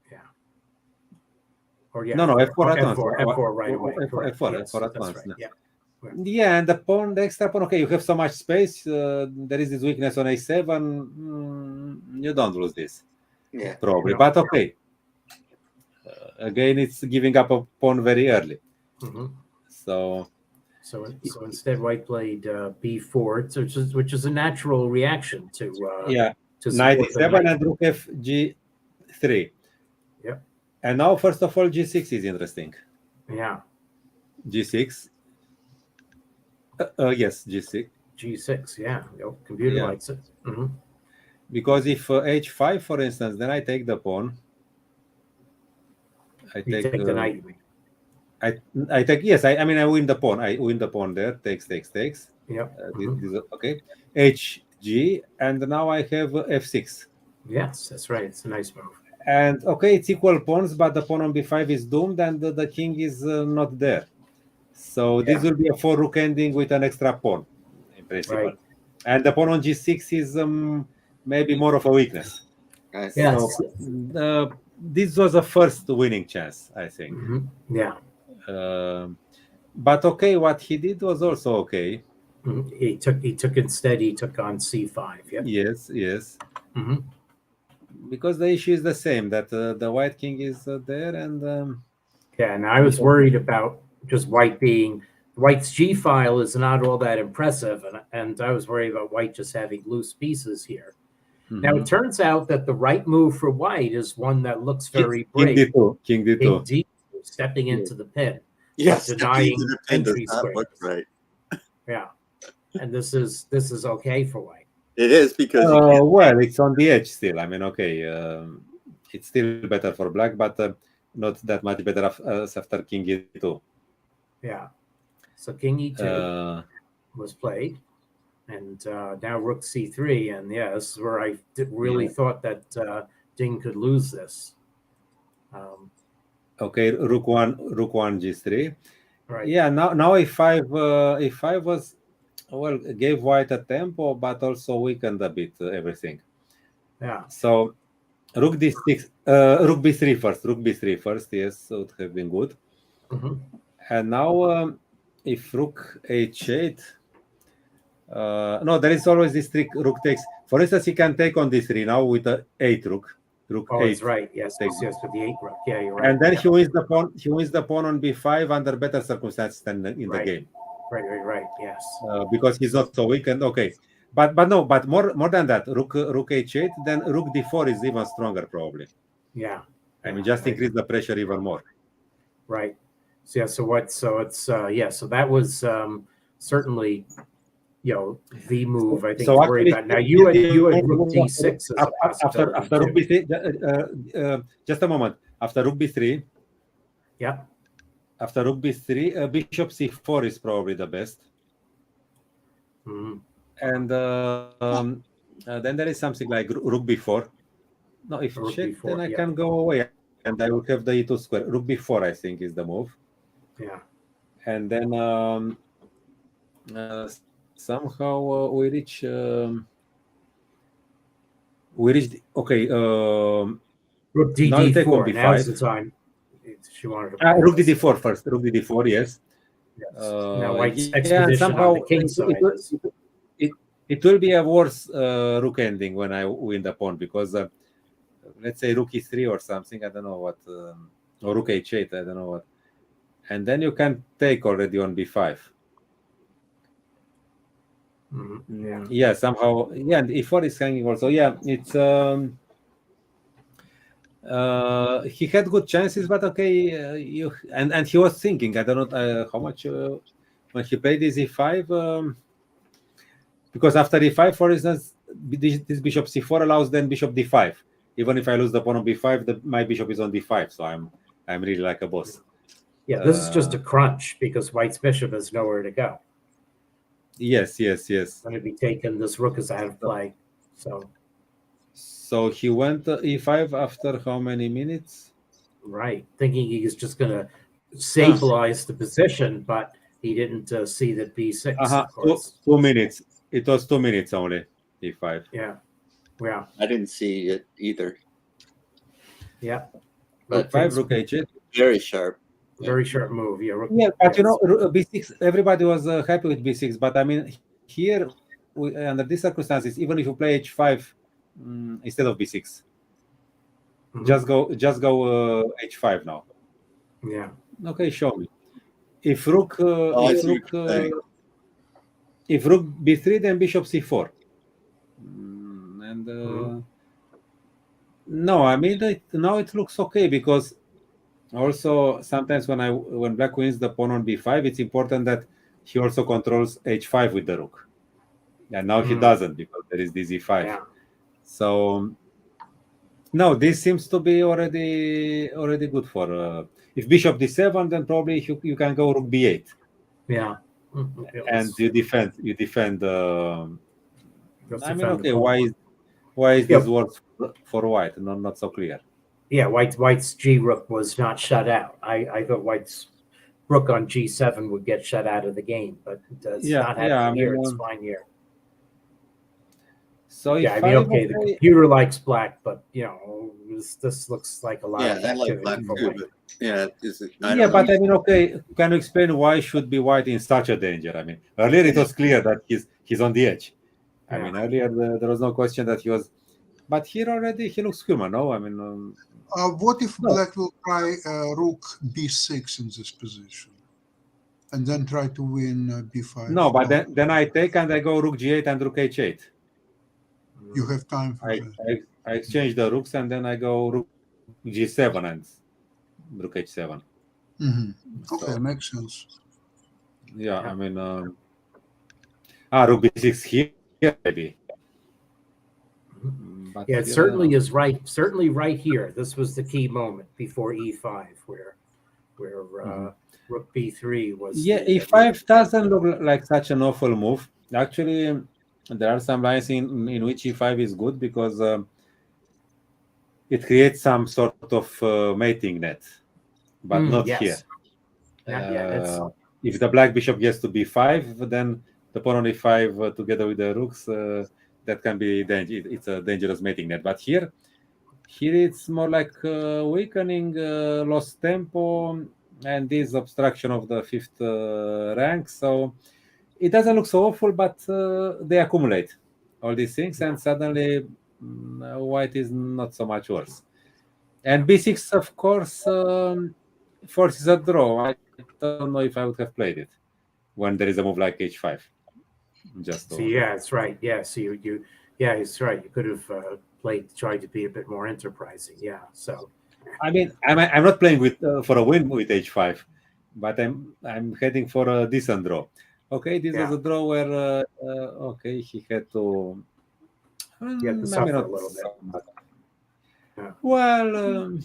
S2: Or
S4: no, f4 at once.
S2: F4 right away.
S4: F4 at once.
S2: Right.
S4: Yeah, and the extra pawn. Okay, you have so much space. There is this weakness on a7. You don't lose this.
S3: Yeah,
S4: probably. But okay. Again, it's giving up a pawn very early. So
S2: instead, white played b4, which is a natural reaction to
S4: knight e7 and rook f g3.
S2: Yep.
S4: And now, first of all, g6 is interesting.
S2: Yeah.
S4: G6. Yes, G6.
S2: G6, yeah. The computer likes it.
S4: Because if h5, for instance, then I take the pawn.
S2: I take the knight.
S4: I take, yes, I mean, I win the pawn. I win the pawn there. Takes.
S2: Yep.
S4: Okay, HG, and now I have F6.
S2: Yes, that's right. It's a nice move.
S4: And okay, it's equal pawns, but the pawn on b5 is doomed, and the king is not there. So this will be a 4 rook ending with an extra pawn, in principle.
S2: Right.
S4: And the pawn on g6 is maybe more of a weakness.
S3: I see.
S2: Yes.
S4: So this was a first winning chance, I think.
S2: Mhm. Yeah.
S4: But okay, what he did was also okay.
S2: Mhm. He took instead. He took on c5. Yeah.
S4: Yes.
S2: Mhm.
S4: Because the issue is the same, that the white king is there, and
S2: Yeah. And I was worried about just white's G file is not all that impressive, and I was worried about white just having loose pieces here. Now it turns out that the right move for white is one that looks very brave.
S4: King D2.
S2: King D2, stepping into the pin.
S3: Yes,
S2: Denying
S3: the pin does
S2: entry
S3: not look
S2: squares.
S3: right.
S2: Yeah. And this is okay for white.
S3: It is because you can't
S4: Well, it's on the edge still. I mean, okay, it's still better for black, but not that much better after King E2.
S2: Yeah. So King E2 was played, and now Rook C3, and yeah, this is where I really thought that Ding could lose this.
S4: Okay, Rook 1 G3.
S2: Right.
S4: Yeah, now E5 was, well, gave white a tempo, but also weakened a bit everything.
S2: Yeah.
S4: So Rook D6, Rook B3 first, yes, would have been good.
S2: Mm-hmm.
S4: And now if Rook H8, no, there is always this trick. Rook takes, for instance, he can take on D3 now with the 8 Rook. Rook
S2: Oh,
S4: 8.
S2: that's right. Yes, with the 8 Rook. Yeah, you're right.
S4: And then he wins the pawn. He wins the pawn on B5 under better circumstances than in the game.
S2: Right. Yes.
S4: Because he's not so weakened. Okay, but more than that, Rook H8, then Rook D4 is even stronger probably.
S2: Yeah.
S4: I mean, just increase the pressure even more.
S2: Right. So yeah. So that was certainly, the move I think
S4: So
S2: to worry about. Now you had Rook D6 as a
S4: after Rook
S2: possibility
S4: B3. Just a moment. After Rook B3.
S2: Yeah.
S4: After Rook B3, Bishop C4 is probably the best.
S2: Mm-hmm.
S4: And then there is something like Rook B4. No, if
S2: Rook
S4: check,
S2: B4,
S4: then I can go away, and I will have the E2 square. Rook B4, I think, is the move.
S2: Yeah.
S4: And then somehow we reach. Okay.
S2: Rook DD4. Now's the time. She wanted to.
S4: Rook DD4 first. Rook DD4, yes.
S2: Now White's expedition
S4: somehow
S2: on the king side.
S4: It will be a worse Rook ending when I win the pawn, because let's say Rook E3 or something. I don't know what, or Rook H8. I don't know what. And then you can take already on B5.
S2: Mm-hmm.
S4: Yeah, somehow. Yeah, and E4 is hanging also. Yeah, it's. He had good chances, but okay, and he was thinking. I don't know how much when he played this E5, because after E5, for instance, this Bishop C4 allows then Bishop D5. Even if I lose the pawn on B5, my Bishop is on D5, so I'm really like a boss.
S2: Yeah, this is just a crunch because White's Bishop has nowhere to go.
S4: Yes.
S2: Going to be taken. This Rook is out of play, so.
S4: So he went E5 after how many minutes?
S2: Right, thinking he's just going to stabilize the position, but he didn't see that B6. Of course.
S4: 2 minutes. It was 2 minutes only. E5.
S2: Yeah.
S3: I didn't see it either.
S2: Yeah.
S3: But
S4: Rook H8.
S3: Very sharp.
S2: Very sharp move. Yeah.
S4: But B6. Everybody was happy with B6, but I mean, here under these circumstances, even if you play H5 instead of B6, just go H5 now.
S2: Yeah.
S4: Okay, show me. If Rook B3, then Bishop C4. No, I mean now it looks okay, because also sometimes when Black wins the pawn on B5, it's important that he also controls H5 with the Rook. And now he doesn't, because there is this E5.
S2: Yeah.
S4: So no, this seems to be already good for. If Bishop D7, then probably you can go Rook B8.
S2: Yeah.
S4: and you defend.
S2: Just
S4: I mean,
S2: defend the
S4: okay,
S2: pawn.
S4: why is
S2: Yeah.
S4: this works for white? Not so clear.
S2: Yeah, White's G rook was not shut out. I thought White's rook on G7 would get shut out of the game, but it's not
S4: Yeah. I
S2: happening here.
S4: mean,
S2: It's fine here.
S4: so
S2: Yeah, I
S4: if
S2: mean,
S4: I
S2: okay, the computer likes black, but this looks like a lot
S3: Yeah,
S2: of
S3: I like
S2: activity
S3: black
S2: for
S3: too,
S2: White.
S3: but yeah, is it? I
S4: yeah,
S3: don't
S4: but
S3: know.
S4: I mean, okay, can you explain why should be white in such a danger? I mean, earlier it was clear that he's on the edge. I
S2: Yeah.
S4: mean, earlier there was no question that he was, but here already he looks human. No, I mean,
S1: What if
S4: No.
S1: black will try rook b6 in this position, and then try to win b5?
S4: no, but then I take and I go rook g8 and rook h8.
S1: You have time for
S4: I,
S1: that.
S4: I exchange the rooks and then I go rook g7 and rook h7.
S1: Mhm. Okay,
S4: So,
S1: makes sense.
S4: yeah,
S2: Yeah.
S4: I mean, rook b6 here maybe. But
S2: Yeah, it
S4: here,
S2: certainly is right. Certainly right here. This was the key moment before E5, where rook B3 was.
S4: Yeah,
S2: the,
S4: e5 doesn't look like such an awful move. Actually, there are some lines in which e5 is good because it creates some sort of mating net, but not
S2: yes.
S4: here.
S2: Not yet. It's
S4: If the black bishop gets to b5, then the pawn on e5 together with the rooks, that can be it's a dangerous mating net. But here it's more like weakening, lost tempo, and this obstruction of the fifth rank. So it doesn't look so awful, but they accumulate all these things, and suddenly white is not so much worse. And b6, of course, forces a draw. I don't know if I would have played it when there is a move like h5. Just
S2: so yeah, it's right. Yeah, so you yeah, it's right. You could have tried to be a bit more enterprising. Yeah, so
S4: I mean, I'm not playing with for a win with h5, but I'm heading for a decent draw. Okay, this was a draw where okay, he had to.
S2: you have to suffer a little bit. Yeah.
S4: Well,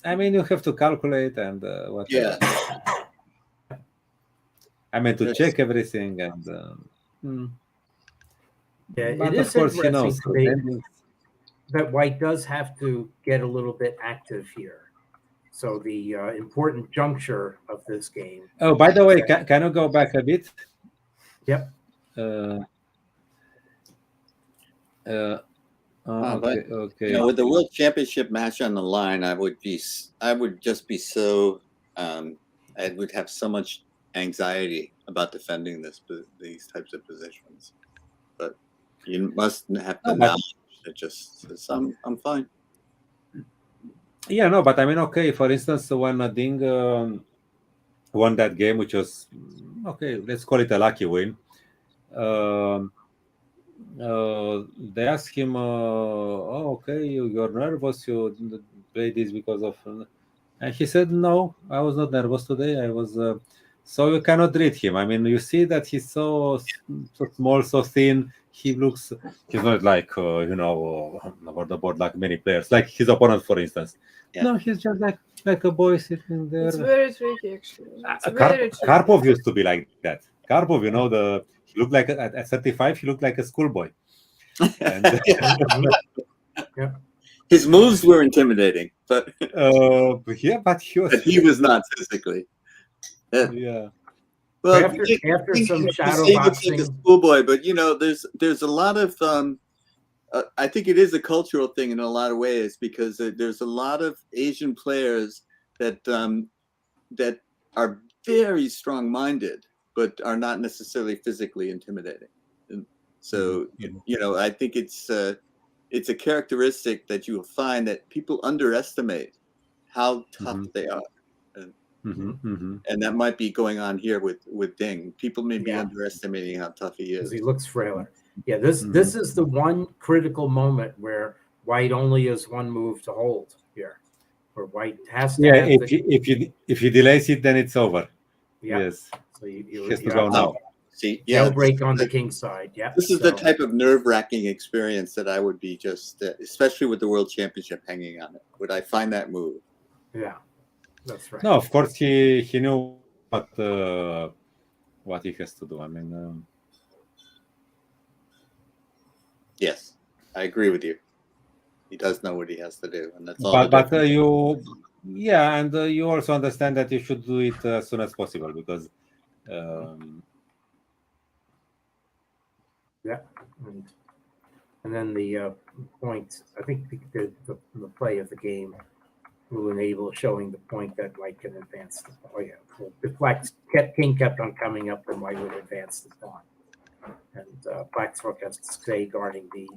S4: I mean, you have to calculate and whatever.
S3: Yeah.
S4: I mean, to check everything and.
S2: Yeah,
S4: But
S2: it
S4: of
S2: is
S4: course, he
S2: interesting
S4: knows.
S2: to me that White does have to get a little bit active here. So the important juncture of this game.
S4: Oh, by the way, can you go back a bit?
S2: Yep.
S4: Okay.
S3: You know, with the World Championship match on the line, I would just be so, I would have so much anxiety about defending these types of positions. But you must have the knowledge that just says, I'm fine.
S4: Yeah, no, but I mean, okay. For instance, when Ding won that game, which was okay, let's call it a lucky win. They asked him, "Oh, okay, you're nervous. You play this because of," and he said, "No, I was not nervous today. I was." So you cannot read him. I mean, you see that he's so small, so thin. He's not like over the board like many players, like his opponent, for instance. Yeah. No, he's just like a boy sitting there.
S5: It's very tricky, actually. Very tricky.
S4: Karpov used to be like that. Karpov, he looked like at 35. He looked like a schoolboy. And,
S3: yeah. His moves were intimidating, but
S4: yeah, but
S3: he was not physically.
S4: Yeah.
S3: Well,
S2: after some shadow boxing,
S3: like a schoolboy, but there's a lot of I think it is a cultural thing in a lot of ways because there's a lot of Asian players that that are very strong-minded, but are not necessarily physically intimidating. And so I think it's a characteristic that you will find that people underestimate how tough they are. And that might be going on here with Ding. People may be underestimating how tough he is.
S2: He looks frailer. Yeah, this is the one critical moment where White only has one move to hold here, where White has to.
S4: Yeah, if you delays it, then it's over.
S2: Yeah.
S4: Yes,
S2: so you
S4: has to go now.
S3: See,
S2: break on the king side. Yeah,
S3: this is the type of nerve-wracking experience that I would be especially with the World Championship hanging on it. Would I find that move?
S2: Yeah. That's right.
S4: No, of course he knew what what he has to do. I mean,
S3: Yes, I agree with you. He does know what he has to do, and that's all.
S4: but and you also understand that you should do it as soon as possible because
S2: and then the point. I think the play of the game will enable showing the point that White can advance the pawn. Oh yeah, well, if Black's king kept on coming up, then White would advance the pawn, and Black's rook has to stay guarding the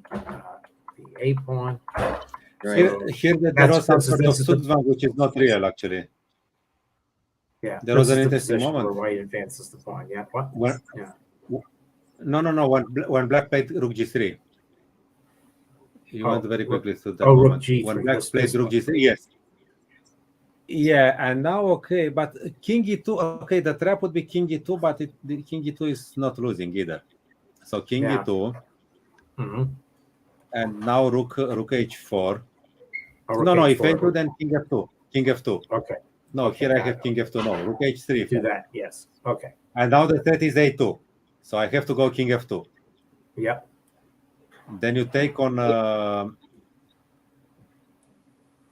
S2: a pawn.
S3: Right.
S4: Here there was some sort of Sudzwang, which is not real actually.
S2: Yeah,
S4: there was an
S2: the
S4: interesting
S2: position
S4: moment
S2: where White advances the pawn. Yeah, what? Yeah.
S4: No. When Black played Rook G3, he went very quickly to that
S2: Rook
S4: moment.
S2: G3,
S4: when Black played Rook G3, yes. Yeah, and now okay, but King E2, okay, the trap would be King E2, but the King E2 is not losing either. So King E2, and now Rook H4. No, if H2, then King F2. King F2.
S2: Okay.
S4: No,
S2: okay,
S4: here I have King F2. No, Rook H3.
S2: Do that, yes. Okay.
S4: And now the threat is A2. So I have to go King F2.
S2: Yep.
S4: Then you take on.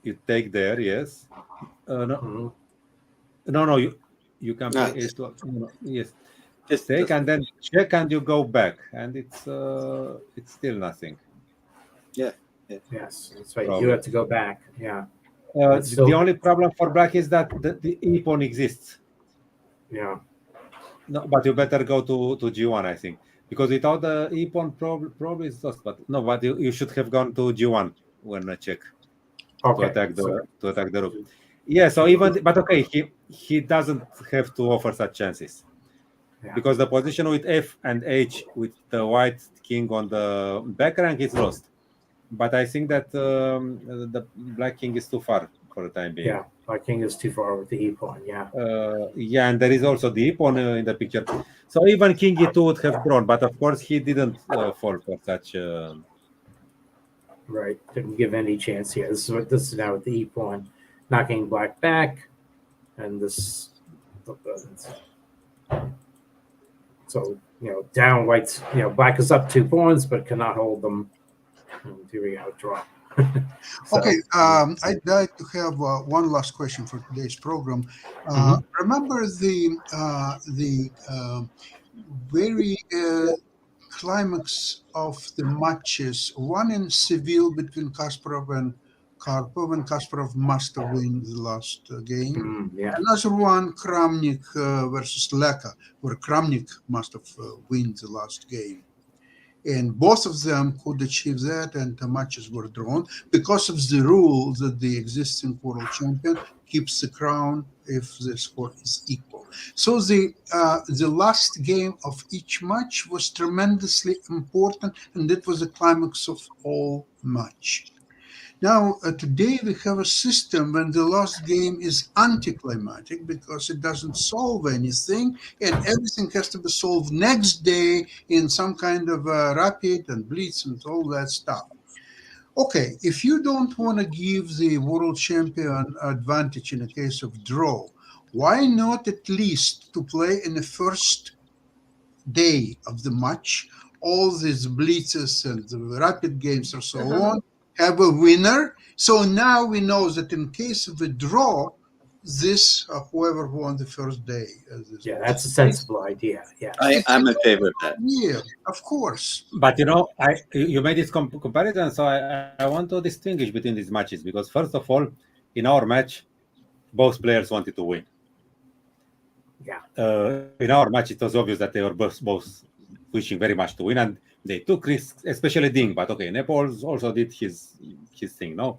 S4: You take there, yes. No, you can play A2. No, yes. Just take and then check, and you go back, and it's still nothing.
S3: Yeah.
S2: Yes, that's right. You have to go back. Yeah.
S4: The only problem for Black is that the E pawn exists.
S2: Yeah.
S4: No, but you better go to G1, I think, because without the E pawn, probably it's lost. But no, but you should have gone to G1 when I check to attack the rook. Yeah. So but okay, he doesn't have to offer such chances. Yeah. Because the position with F and H with the white king on the back rank is lost. But I think that the Black king is too far for the time being.
S2: Yeah, Black king is too far with the E pawn. Yeah.
S4: And there is also the E pawn in the picture. So even King E2 would have drawn, but of course he didn't fall for such.
S2: Right, didn't give any chance here. This is now with the E pawn, knocking Black back, and this. So down White's. Black is up 2 pawns, but cannot hold them. And here we go, draw.
S1: So, okay, I'd like to have one last question for today's program. Remember the very climax of the matches, one in Seville between Kasparov and Karpov, and Kasparov must have won the last game. Another one, Kramnik versus Leka, where Kramnik must have won the last game. And both of them could achieve that, and the matches were drawn because of the rule that the existing world champion keeps the crown if the score is equal. So the last game of each match was tremendously important, and that was the climax of all match. Now, today we have a system when the last game is anticlimactic because it doesn't solve anything, and everything has to be solved next day in some kind of rapid and blitz and all that stuff. Okay, if you don't want to give the world champion advantage in a case of draw, why not at least to play in the first day of the match, all these blitzes and the rapid games and so on, have a winner. So now we know that in case of a draw, this whoever won the first day.
S2: That's a sensible idea. Yeah,
S3: I'm in favor of that.
S1: Yeah, of course.
S4: But you made this comparison, so I want to distinguish between these matches because first of all, in our match, both players wanted to win.
S2: Yeah.
S4: In our match, it was obvious that they were both wishing very much to win, and they took risks, especially Ding. But okay, Nepal also did his thing, no?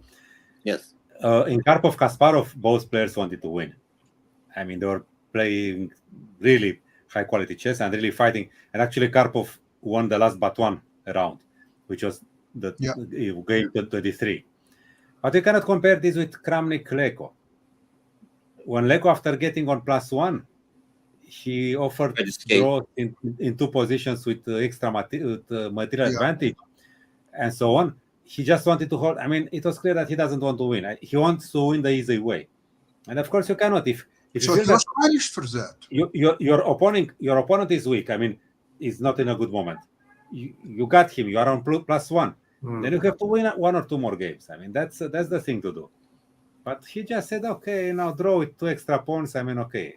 S3: Yes.
S4: In Karpov Kasparov, both players wanted to win. I mean, they were playing really high quality chess and really fighting. And actually, Karpov won the last but one round, which was the game 23. But you cannot compare this with Kramnik Leko. When Leko, after getting on +1, he offered draw in 2 positions with extra material advantage and so on. He just wanted to hold. I mean, it was clear that he doesn't want to win. He wants to win the easy way. And of course, you cannot. If
S1: so he was punished for that.
S4: Your opponent is weak. I mean, is not in a good moment. You got him. You are on +1. Then you have to win 1 or 2 more games. I mean, that's the thing to do. But he just said, okay, now draw with 2 extra points. I mean, okay,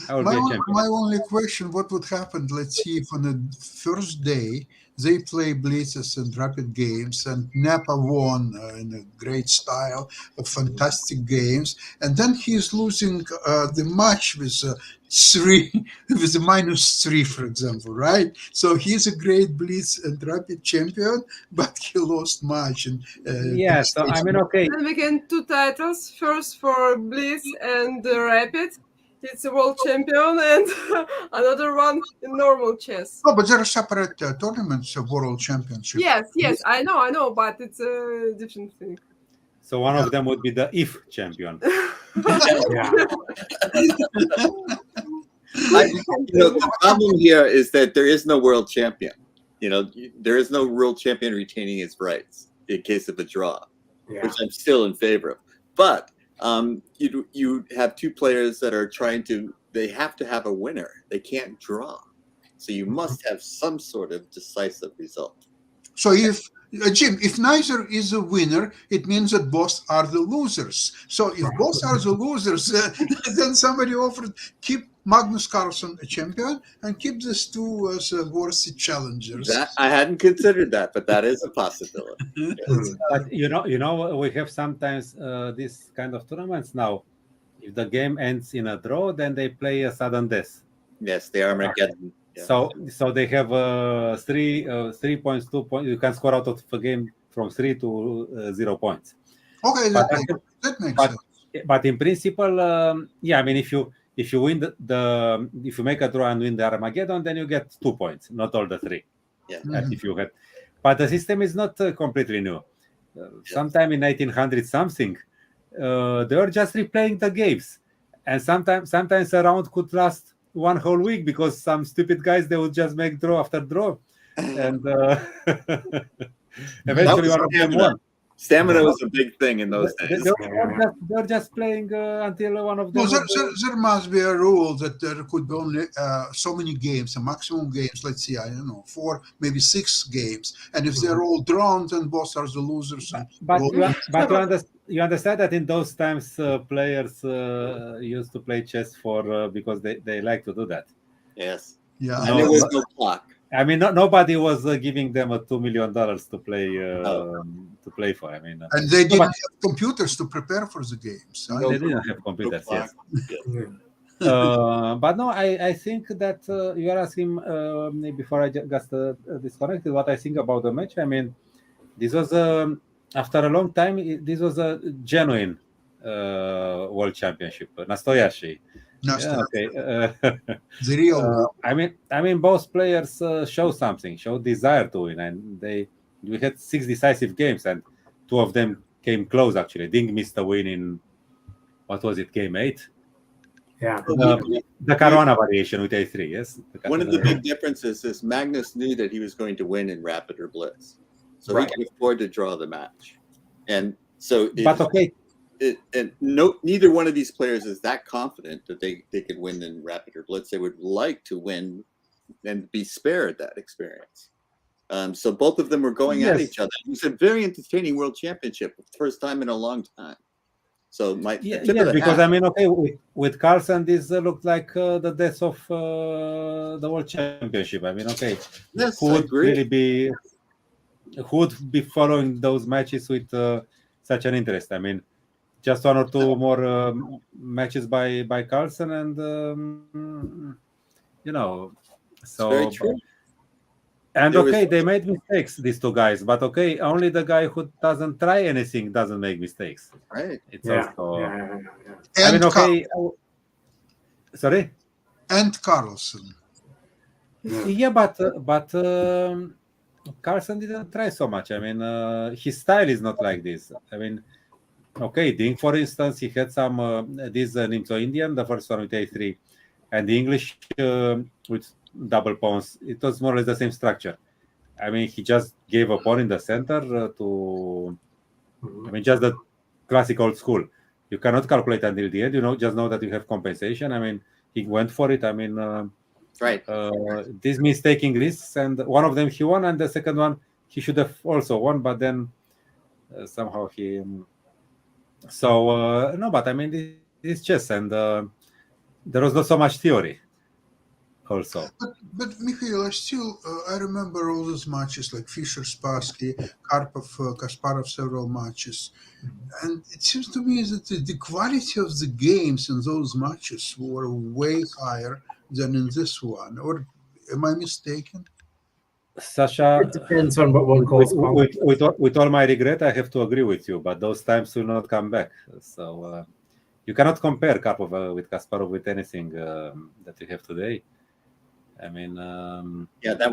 S4: I will be a champion.
S1: My only question: what would happen? Let's see if on the first day they play blitzes and rapid games, and Napa won in a great style, fantastic games, and then he's losing the match with 3, with a -3, for example, right? So he's a great blitz and rapid champion, but he lost match. And
S4: Yes, so I mean, okay.
S5: And we get 2 titles. First for Blitz and Rapid. It's a world champion, and another one in normal chess.
S1: No, but there are separate tournaments of world championship.
S5: Yes, I know, but it's a different thing.
S4: So one of them would be the if champion.
S2: Yeah.
S3: The problem here is that there is no world champion. There is no world champion retaining his rights in case of a draw, which I'm still in favor of. But you have 2 players that are they have to have a winner. They can't draw. So you must have some sort of decisive result.
S1: So if Jim, if neither is a winner, it means that both are the losers. So if both are the losers, then somebody offered keep Magnus Carlsen a champion and keep these 2 as worthy challengers.
S3: I hadn't considered that, but that is a possibility. Yes.
S4: But we have sometimes these kind of tournaments now. If the game ends in a draw, then they play a sudden death.
S3: Yes, they are Armageddon. Yeah.
S4: So they have 3 points, 2 points. You can score out of a game from 3 to 0 points.
S1: Okay, that makes sense.
S4: But in principle, I mean, if you win if you make a draw and win the Armageddon, then you get 2 points, not all the 3.
S3: Yeah.
S4: If you had, but the system is not completely new. Sometime in 1900 something, they were just replaying the games, and sometimes a round could last 1 whole week because some stupid guys, they would just make draw after draw, and eventually one of them won.
S3: Stamina was a big thing in those days.
S4: They're just playing until one of them.
S1: There must be a rule that there could be only so many games, a maximum games. Let's see, I don't know, 4, maybe 6 games. And if they're all drawn, then both are the losers.
S4: But you understand that in those times, players used to play chess because they like to do that.
S3: Yes.
S1: Yeah.
S3: And there was no clock.
S4: I mean, nobody was giving them $2 million to play for. I mean,
S1: and they didn't have computers to prepare for the games.
S4: They didn't have computers. Yes. But no, I think that you are asking before I got disconnected what I think about the match. I mean, this was after a long time. This was a genuine world championship. Nastoyashi. Yeah, okay.
S1: The real.
S4: I mean, both players showed desire to win, and we had 6 decisive games, and 2 of them came close. Actually, Ding missed a win in what was it, game 8?
S2: Yeah.
S4: The Caruana variation with A3. Yes.
S3: One of the big differences is Magnus knew that he was going to win in Rapid or Blitz, so he could afford to draw the match, and so. Neither one of these players is that confident that they could win in Rapid or Blitz. They would like to win and be spared that experience. So both of them were going at each other. It was a very entertaining world championship, first time in a long time. So
S4: because I mean, okay, with Carlsen, this looked like the death of the world championship. I mean, okay,
S3: yes,
S4: who would be following those matches with such an interest? I mean, just 1 or 2 more matches by Carlsen, and so.
S3: Very true.
S4: And they made mistakes, these 2 guys, but only the guy who doesn't try anything doesn't make mistakes.
S3: Right.
S4: It's also.
S1: I mean,
S4: sorry.
S1: And Carlsen.
S4: Yeah, but Carlsen didn't try so much. I mean, his style is not like this. I mean. Ding, for instance, he had some this Nimzo Indian, the first one with A3, and the English with double pawns. It was more or less the same structure. I mean, he just gave a pawn in the center I mean, just the classic old school. you cannot calculate until the end. Just know that you have compensation. I mean, he went for it. I mean,
S3: Right.
S4: these mistaking risks, and one of them he won, and the second one he should have also won, but then somehow he. No, but I mean, this is chess, and there was not so much theory. Also,
S1: but Mikhail, I remember all those matches like Fischer, Spassky, Karpov, Kasparov, several matches, and it seems to me that the quality of the games in those matches were way higher than in this one. Or am I mistaken?
S4: Sasha,
S2: It depends on what one calls quality.
S4: with all my regret, I have to agree with you, but those times will not come back. So you cannot compare Karpov with Kasparov with anything that you have today. I mean,
S3: that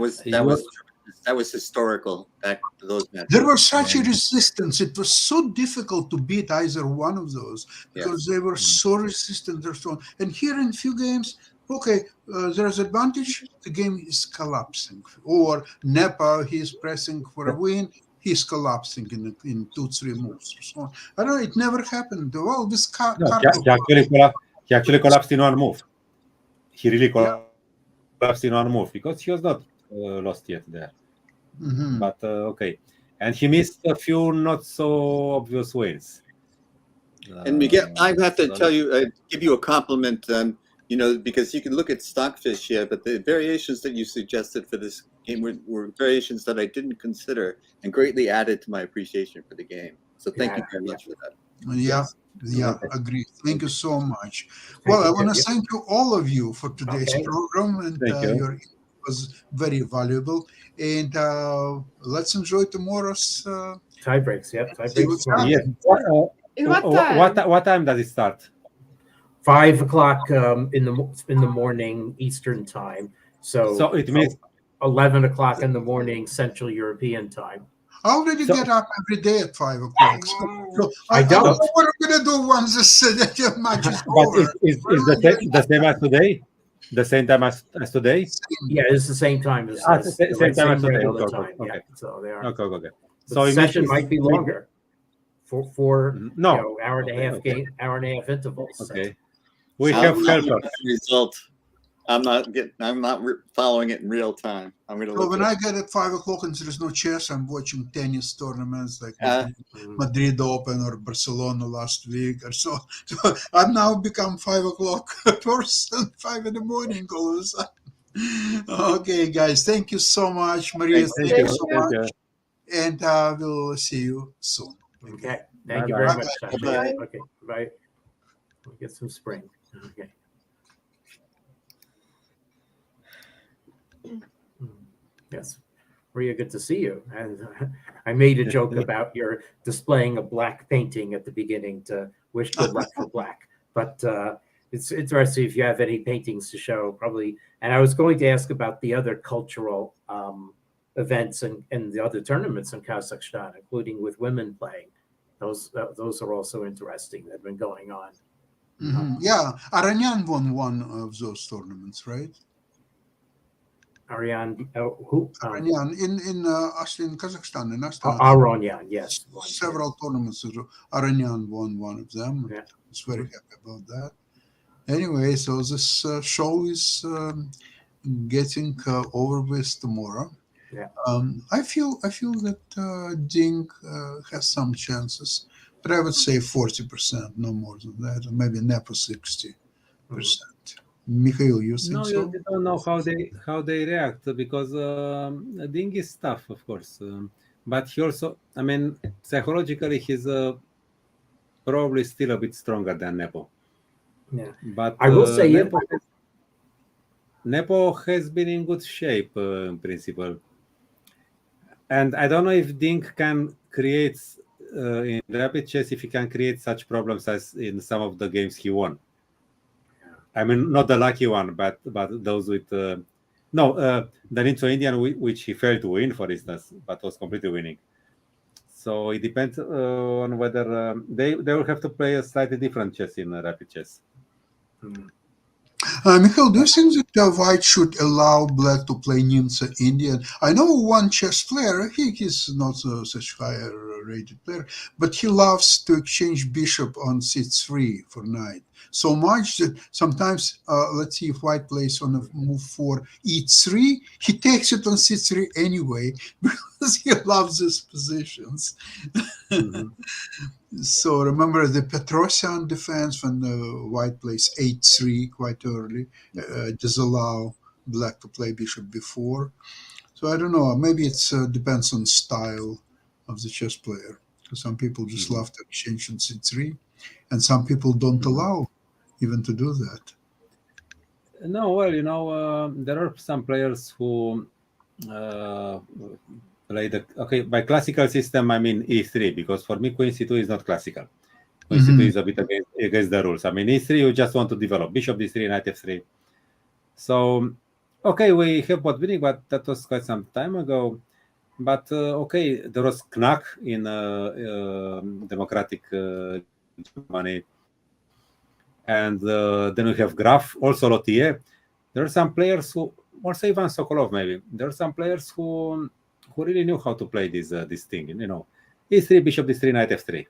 S3: was historical back to those matches.
S1: There was such a resistance. It was so difficult to beat either one of those because they were so resistant. And here in few games, okay, there's advantage. The game is collapsing. Or Nepa, he's pressing for a win. He's collapsing in 2-3 moves or so on. I don't know. It never happened. Well, this
S4: he actually collapsed in one move. He really collapsed in one move because he was not lost yet there.
S1: Mm-hmm.
S4: But okay, and he missed a few not so obvious wins.
S3: And Miguel, I have to tell you, give you a compliment. Because you can look at Stockfish here, but the variations that you suggested for this game were variations that I didn't consider and greatly added to my appreciation for the game. So thank you very much for that.
S1: Yeah, agree. Thank you so much. Well, I want to thank you, all of you, for today's program, and your input was very valuable. And let's enjoy tomorrow's
S2: tie breaks. Yep, tie breaks.
S4: Yes.
S5: In what time?
S4: What time does it start?
S2: 5 o'clock in the morning Eastern time. So
S4: it means
S2: 11 o'clock in the morning Central European time.
S1: I already get up every day at 5 o'clock. So
S2: I don't
S1: know what I'm going to do once this match is over.
S4: But is the same as today? The same time as today?
S2: Yeah, it's the same time as
S4: same time as today.
S2: regular
S4: Okay.
S2: time. Yeah, so they are.
S4: Okay.
S2: So the session might be longer for
S4: no
S2: hour and a half game, hour and a half intervals.
S4: Okay. We have helpers.
S3: Result. I'm not following it in real time. I'm going to look.
S1: When I get at 5 o'clock and there's no chess, I'm watching tennis tournaments like Madrid Open or Barcelona last week or so. So I've now become 5 o'clock person, 5 in the morning all of a sudden. Okay, guys, thank you so much, Maria. Thank you so much, and we'll see you soon.
S2: Okay, thank you very much.
S3: Bye.
S2: Okay, bye. We'll get some spring. Okay. Yes, Maria, good to see you. And I made a joke about your displaying a black painting at the beginning to wish good luck for black. But it's interesting if you have any paintings to show, probably. And I was going to ask about the other cultural events and the other tournaments in Kazakhstan, including with women playing. Those are also interesting that have been going on.
S1: Mm-hmm. Yeah, Aranyan won one of those tournaments, right?
S2: Ariane, who?
S1: Aranyan actually in Kazakhstan, in Astana.
S2: Aranyan, yes.
S1: Several tournaments. Aranyan won one of them.
S2: Yeah.
S1: I was very happy about that. Anyway, so this show is getting over with tomorrow.
S2: Yeah.
S1: I feel that Ding has some chances, but I would say 40%, no more than that, or maybe Nepo 60%. Mikhail, you think
S4: No,
S1: so?
S4: you don't know how they react because Ding is tough, of course, but he also, I mean, psychologically he's probably still a bit stronger than Nepo.
S2: Yeah,
S4: but
S2: I will say
S4: Nepo has been in good shape in principle, and I don't know if Ding can create in rapid chess if he can create such problems as in some of the games he won. I mean, not the lucky one, but those with the Nitso Indian, which he failed to win, for instance, but was completely winning. So it depends on whether they will have to play a slightly different chess in rapid chess.
S1: Mikhail, do you think that White should allow Black to play Nimsa Indian? I know one chess player, he's not such higher rated player, but he loves to exchange bishop on c3 for knight. So much that sometimes, let's see if White plays on a move 4 e3, he takes it on c3 anyway because he loves these positions.
S4: Mhm.
S1: So remember the Petrosian defense when White plays h3 quite early, disallow Black to play bishop b4. So I don't know. Maybe it depends on style of the chess player. Some people just
S4: Mhm.
S1: love to exchange on c3, and some people don't
S4: Mhm.
S1: allow even to do that.
S4: No, well, there are some players who play by classical system. I mean e3, because for me queen c2 is not classical. Queen c2
S1: Mhm.
S4: is a bit against the rules. I mean e3, you just want to develop bishop d3, knight f3. So, okay, we have bot winning, but that was quite some time ago. But okay, there was Knack in democratic Germany, and then we have Graf, also Lothier. There are some players who, also Ivan Sokolov maybe. There are some players who really knew how to play this thing. E3, bishop d3, knight f3,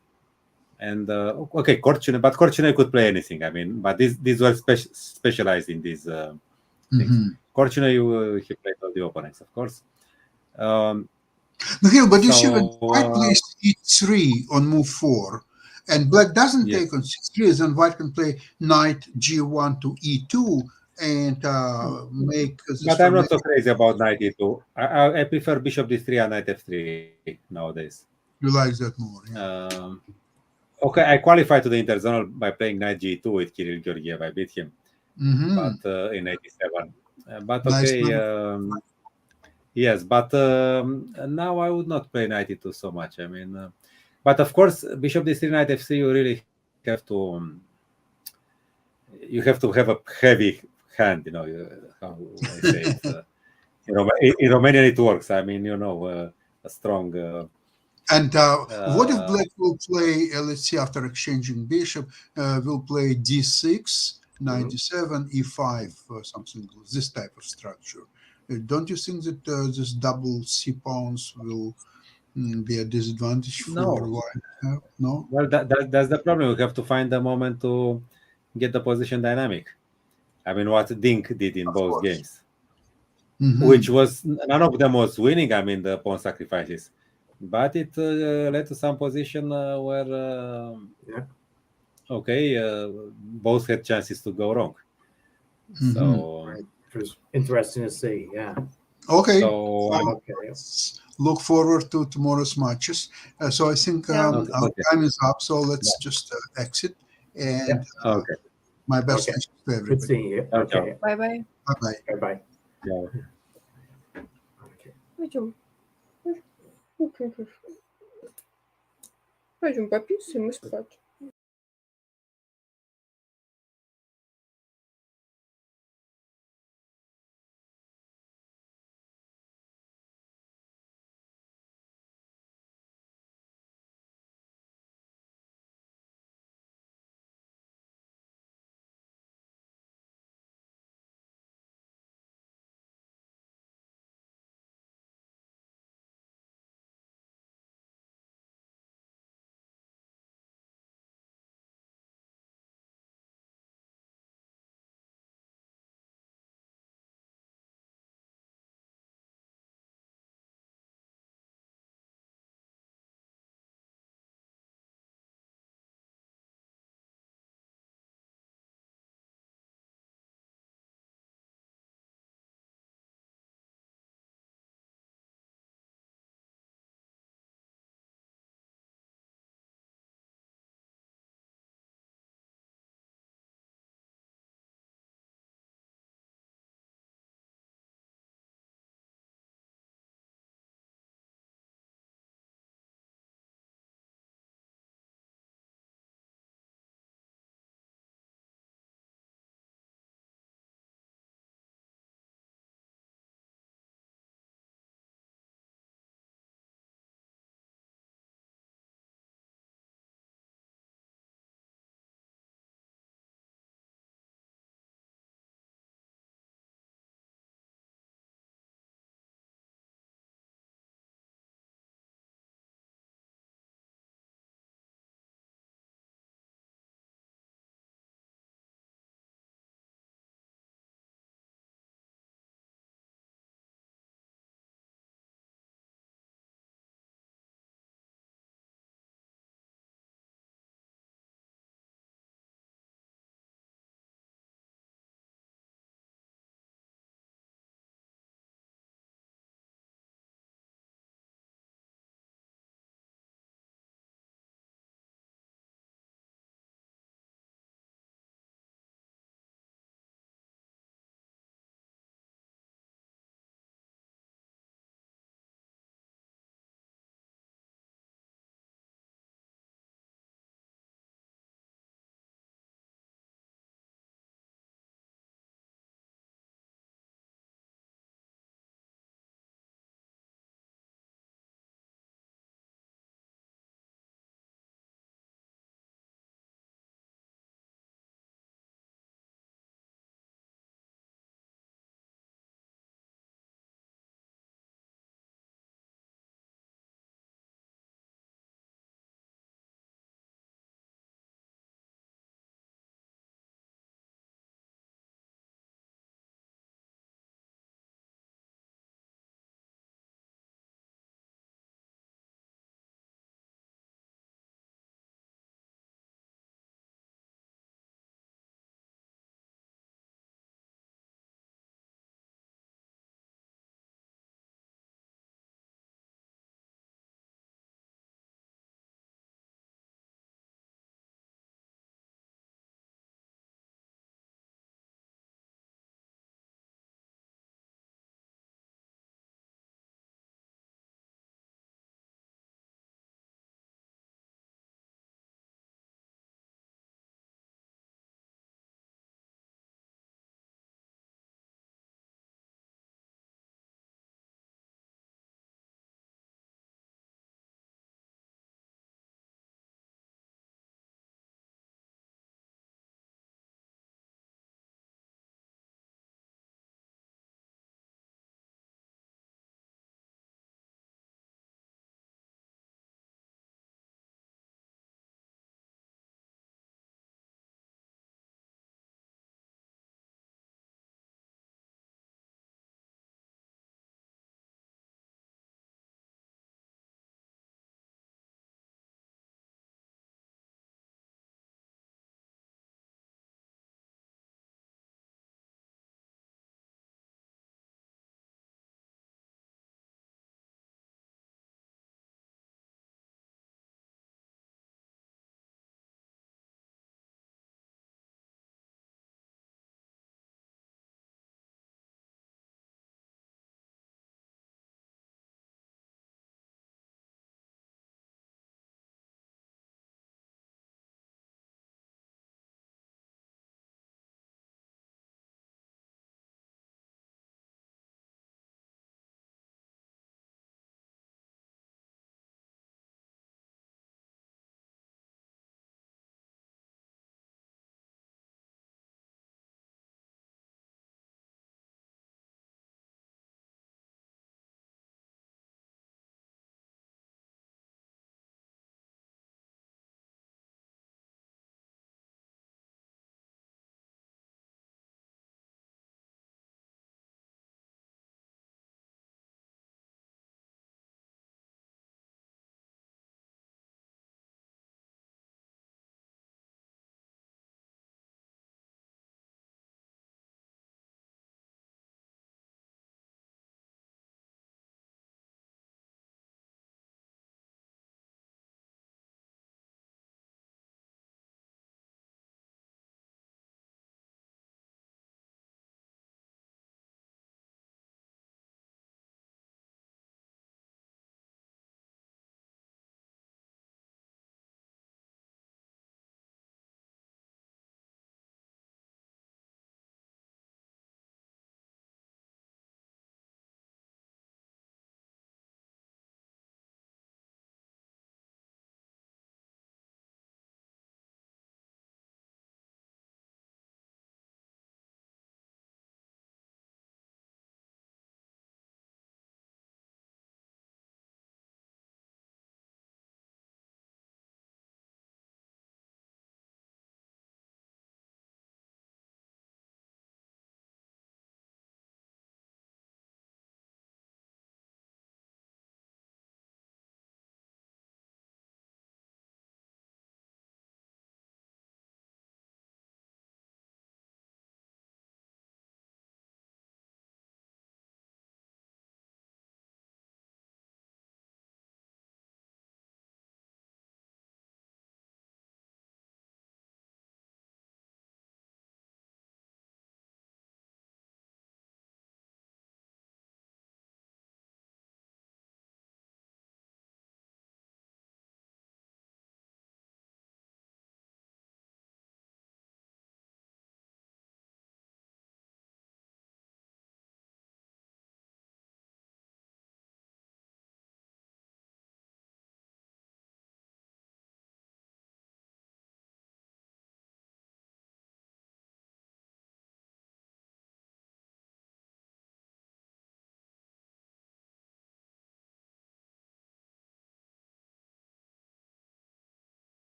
S4: and okay, Korchune, but Korchune could play anything. I mean, but these were specialized in these things.
S1: Mhm.
S4: Korchune, he played all the opponents, of course.
S1: Mikhail, but you see when
S4: So
S1: White plays e3 on move 4, and Black doesn't
S4: yes.
S1: take on c3, then White can play knight g1 to e2 and make this
S4: But I'm not so
S1: formation.
S4: crazy about knight e2. I prefer bishop d3 and knight f3 nowadays.
S1: You like that more, yeah.
S4: Okay, I qualified to the interzonal by playing knight g2 with Kirill Georgiev. I beat him,
S1: Mm-hmm.
S4: but in '87. But
S1: Nice.
S4: okay, yes. But now I would not play knight e2 so much. I mean, but of course, bishop d3, knight f3. You really have to. You have to have a heavy hand. How I say it. In Romanian it works. I mean, a strong.
S1: And what if Black will play, let's see, after exchanging bishop, will play d6, knight d7, e5, or something, this type of structure. Don't you think that this double c pawns will be a disadvantage for
S4: No.
S1: White? No?
S4: Well, that's the problem. We have to find the moment to get the position dynamic. I mean, what Dink did in
S1: Of
S4: both
S1: course.
S4: games,
S1: Mhm.
S4: which was none of them was winning. I mean, the pawn sacrifices, but it led to some position where
S2: Yeah.
S4: okay, both had chances to go wrong.
S1: Mhm.
S4: So
S2: Right. It was interesting to see. Yeah.
S1: Okay.
S4: So
S2: Okay.
S1: Let's look forward to tomorrow's matches. So I think
S5: Yeah.
S1: our
S4: okay.
S1: time is up. So let's just exit. And
S4: Okay.
S1: my best
S2: Okay.
S1: wishes to
S2: Good
S1: everybody.
S2: seeing you.
S4: Okay.
S2: Okay.
S5: Bye bye.
S1: Bye bye.
S2: Bye bye.
S4: Yeah.
S2: Okay.
S5: Пойдем. Пойдем пописываем и спать.